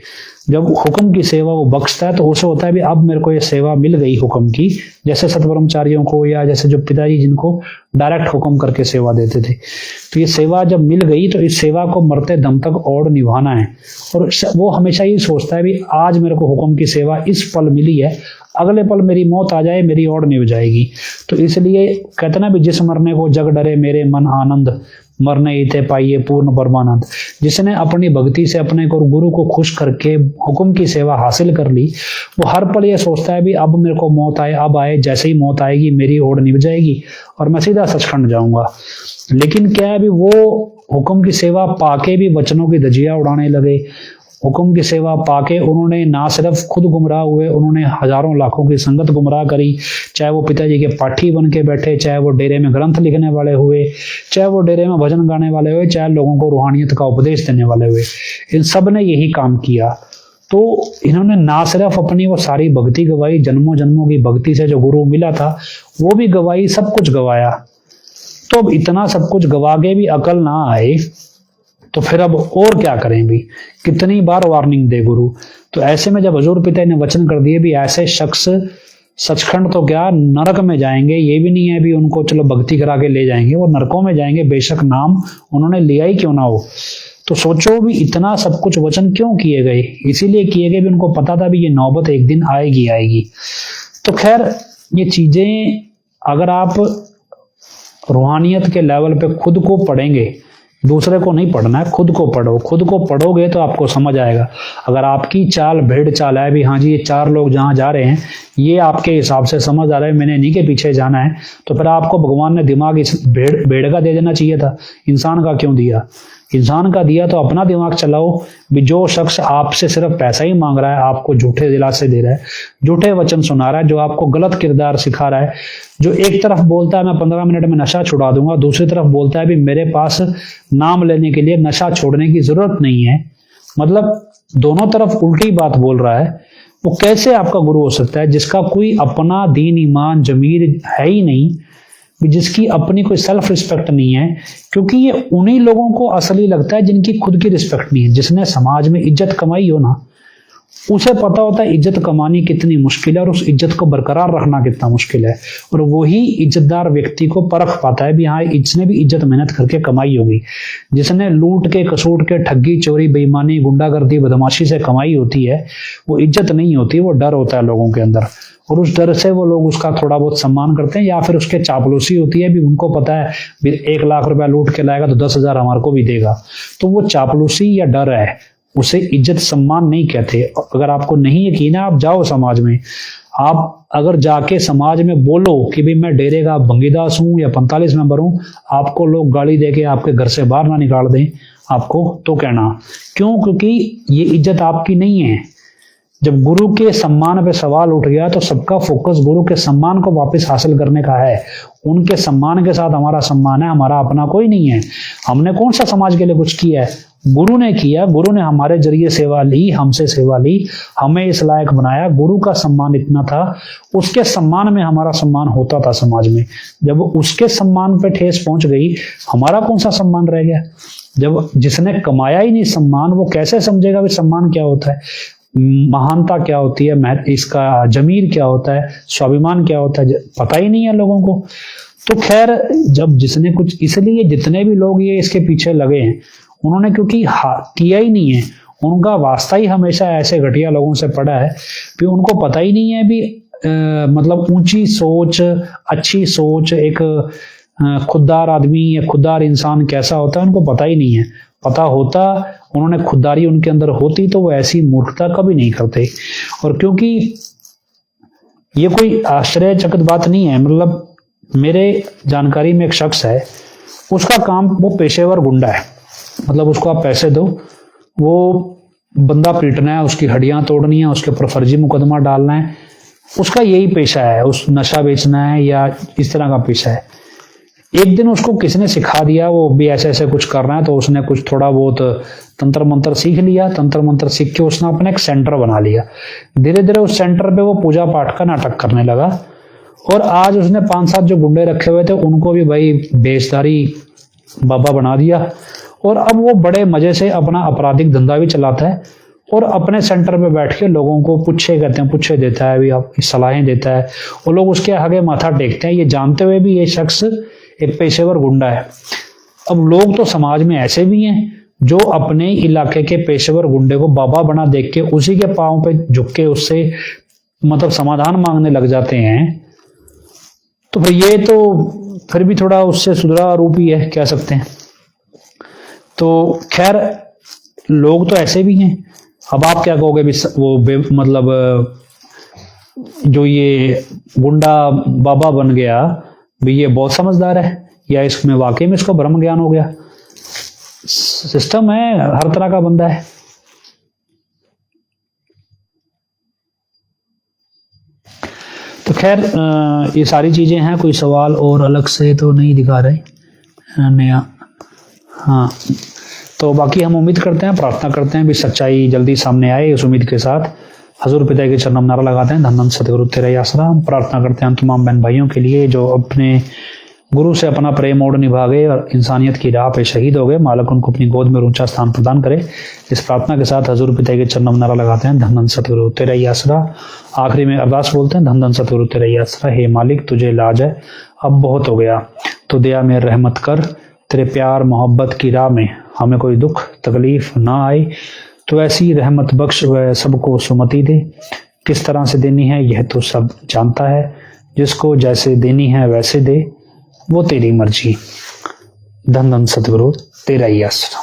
जब हुक्म की सेवा वो बख्शता है तो उसे होता है भी अब मेरे को ये सेवा मिल गई हुक्म की, जैसे सतब्रह्मचारियों को या जैसे जो पिताजी जिनको डायरेक्ट हुक्म करके सेवा देते थे। तो ये सेवा जब मिल गई तो इस सेवा को मरते दम तक और निभाना है। और वो हमेशा ये सोचता है भी आज मेरे को हुक्म की सेवा इस पल मिली है, अगले पल मेरी मौत आ जाए, मेरी ओर निभ जाएगी। तो इसलिए कहते ना भी जिस मरने को जग डरे मेरे मन आनंद, मरने इते पाइए पूर्ण परमानंद। जिसने अपनी भक्ति से अपने को गुरु को खुश करके हुक्म की सेवा हासिल कर ली, वो हर पल ये सोचता है भी अब मेरे को मौत आए, अब आए, जैसे ही मौत आएगी मेरी ओर निभ जाएगी और मैं सीधा सचखंड जाऊंगा। लेकिन क्या है भी वो हुक्म की सेवा पाके भी वचनों की धज्जियां उड़ाने लगे। हुक्म की सेवा पाके उन्होंने ना सिर्फ खुद गुमराह हुए, उन्होंने हजारों लाखों की संगत गुमराह करी। चाहे वो पिताजी के पाठी बन के बैठे, चाहे वो डेरे में ग्रंथ लिखने वाले हुए, चाहे वो डेरे में भजन गाने वाले हुए, चाहे लोगों को रूहानियत का उपदेश देने वाले हुए, इन सब ने यही काम किया। तो इन्होंने ना सिर्फ अपनी वो सारी भक्ति गवाई, जन्मों जन्मों की भक्ति से जो गुरु मिला था वो भी गवाई, सब कुछ गवाया। तो अब इतना सब कुछ गवा के भी अकल ना आए तो फिर अब और क्या करें भी, कितनी बार वार्निंग दे गुरु। तो ऐसे में जब हजूर पिता ने वचन कर दिए भी ऐसे शख्स सचखंड तो क्या नरक में जाएंगे, ये भी नहीं है भी उनको चलो भक्ति करा के ले जाएंगे, वो नरकों में जाएंगे, बेशक नाम उन्होंने लिया ही क्यों ना हो। तो सोचो भी इतना सब कुछ वचन क्यों किए गए, इसीलिए किए गए भी उनको पता था भी ये नौबत एक दिन आएगी आएगी। तो खैर ये चीजें अगर आप रूहानियत के लेवल पे खुद को पढ़ेंगे, दूसरे को नहीं पढ़ना है, खुद को पढ़ो। खुद को पढ़ोगे तो आपको समझ आएगा। अगर आपकी चाल भेड़ चाल है भी हाँ जी ये चार लोग जहाँ जा रहे हैं ये आपके हिसाब से समझ आ रहा है, मैंने इन्हीं के पीछे जाना है, तो फिर आपको भगवान ने दिमाग इस भेड़ का दे देना चाहिए था, इंसान का क्यों दिया। इंसान का दिया तो अपना दिमाग चलाओ भी। जो शख्स आपसे सिर्फ पैसा ही मांग रहा है, आपको झूठे दिलासे दे रहा है, झूठे वचन सुना रहा है, जो आपको गलत किरदार सिखा रहा है, जो एक तरफ बोलता है मैं 15 मिनट में नशा छुड़ा दूंगा, दूसरी तरफ बोलता है भी मेरे पास नाम लेने के लिए नशा छोड़ने की जरूरत नहीं है, मतलब दोनों तरफ उल्टी बात बोल रहा है, वो कैसे आपका गुरु हो सकता है जिसका कोई अपना दीन ईमान जमीर है ही नहीं, जिसकी अपनी कोई सेल्फ रिस्पेक्ट नहीं है। क्योंकि ये उन्हीं लोगों को असली लगता है जिनकी खुद की रिस्पेक्ट नहीं है। जिसने समाज में इज्जत कमाई हो ना, उसे पता होता है इज्जत कमानी कितनी मुश्किल है और उस इज्जत को बरकरार रखना कितना मुश्किल है। और वही इज्जतदार व्यक्ति को परख पाता है भी हाँ इसने भी इज्जत मेहनत करके कमाई होगी। जिसने लूट के कसूट के ठगी चोरी बेईमानी गुंडागर्दी बदमाशी से कमाई होती है वो इज्जत नहीं होती, वो डर होता है लोगों के अंदर, और उस डर से वो लोग उसका थोड़ा बहुत सम्मान करते हैं। या फिर उसके चापलूसी होती है भी, उनको पता है भी 1 लाख रुपया लूट के लाएगा तो 10,000 हमारे को भी देगा, तो वो चापलूसी या डर है, उसे इज्जत सम्मान नहीं कहते। अगर आपको नहीं यकीन है आप जाओ समाज में, आप अगर जाके समाज में बोलो कि भाई मैं डेरे का भंगीदास हूं या 45 मेंबर हूं, आपको लोग गाली देके आपके घर से बाहर ना निकाल दें आपको तो कहना क्यों, क्योंकि ये इज्जत आपकी नहीं है। जब गुरु के सम्मान पे सवाल उठ गया तो सबका फोकस गुरु के सम्मान को वापस हासिल करने का है। उनके सम्मान के साथ हमारा सम्मान है, हमारा अपना कोई नहीं है। हमने कौन सा समाज के लिए कुछ किया है, गुरु ने किया। गुरु ने हमारे जरिए सेवा ली, हमसे सेवा ली, हमें इस लायक बनाया। गुरु का सम्मान इतना था, उसके सम्मान में हमारा सम्मान होता था समाज में। जब उसके सम्मान पे ठेस पहुंच गई, हमारा कौन सा सम्मान रह गया। जब जिसने कमाया ही नहीं सम्मान, वो कैसे समझेगा भी सम्मान क्या होता है, महानता क्या होती है, इसका जमीर क्या होता है, स्वाभिमान क्या होता है, पता ही नहीं है लोगों को। तो खैर जब जिसने कुछ, इसलिए जितने भी लोग ये इसके पीछे लगे हैं उन्होंने क्योंकि किया ही नहीं है, उनका वास्ता ही हमेशा ऐसे घटिया लोगों से पड़ा है कि उनको पता ही नहीं है भी मतलब ऊंची सोच, अच्छी सोच, एक खुददार आदमी या खुददार इंसान कैसा होता है उनको पता ही नहीं है। पता होता, उन्होंने खुददारी उनके अंदर होती तो वो ऐसी मूर्खता कभी नहीं करते। और क्योंकि ये कोई आश्चर्यचकित बात नहीं है, मतलब मेरे जानकारी में एक शख्स है, उसका काम वो पेशेवर गुंडा है, मतलब उसको आप पैसे दो, वो बंदा पीटना है, उसकी हड्डियां तोड़नी है, उसके ऊपर फर्जी मुकदमा डालना है, उसका यही पेशा है, उस नशा बेचना है या इस तरह का पेशा है। एक दिन उसको किसी ने सिखा दिया, वो भी ऐसे ऐसे कुछ करना है, तो उसने कुछ थोड़ा बहुत तंत्र मंत्र सीख लिया। तंत्र मंत्र सीख के उसने अपना एक सेंटर बना लिया। धीरे धीरे उस सेंटर पे वो पूजा पाठ का नाटक करने लगा। और आज उसने 5-7 जो गुंडे रखे हुए थे उनको भी भाई बेचदारी बाबा बना दिया। और अब वो बड़े मजे से अपना आपराधिक धंधा भी चलाता है और अपने सेंटर पे बैठ के लोगों को पुच्छे कहते हैं, पुच्छे देता है, भी आप सलाहें देता है, और लोग उसके आगे माथा टेकते हैं, ये जानते हुए भी ये शख्स एक पेशेवर गुंडा है। अब लोग तो समाज में ऐसे भी हैं जो अपने इलाके के पेशेवर गुंडे को बाबा बना देख के उसी के पांव पे झुक के उससे मतलब समाधान मांगने लग जाते हैं, तो फिर ये तो फिर भी थोड़ा उससे सुधरा रूप ही है, कह सकते हैं। तो खैर लोग तो ऐसे भी हैं। अब आप क्या कहोगे भी वो मतलब जो ये गुंडा बाबा बन गया भी ये बहुत समझदार है, या इसमें वाकई में इसको ब्रह्म ज्ञान हो गया? सिस्टम है, हर तरह का बंदा है। तो खैर ये सारी चीजें हैं। कोई सवाल और अलग से तो नहीं दिखा रहे नया? हाँ, तो बाकी हम उम्मीद करते हैं, प्रार्थना करते हैं भी सच्चाई जल्दी सामने आए। इस उम्मीद के साथ हजूर पिता के चरणों में नारा लगाते हैं, धन धन सतगुरु तेरा ही आसरा। हम प्रार्थना करते हैं तमाम बहन भाइयों के लिए जो अपने गुरु से अपना प्रेम और निभा गए और इंसानियत की राह पे शहीद हो गए। मालिक उनको अपनी गोद में ऊंचा स्थान प्रदान करे। इस प्रार्थना के साथ हजूर पिता के चरणों में नारा लगाते हैं, धन धन सतगुरु तेरा ही आसरा। आखिरी में अरदास बोलते हैं, धन धन सतगुरु तेरा ही आसरा। हे मालिक, तुझे लाज है, अब बहुत हो गया, तो दया में रहमत कर। तेरे प्यार मोहब्बत की राह में हमें कोई दुख तकलीफ ना आए, तो ऐसी रहमत बख्श व सबको सुमति दे। किस तरह से देनी है यह तो सब जानता है, जिसको जैसे देनी है वैसे दे, वो तेरी मर्जी। धन धन सतगुरु तेरा ही आसरा।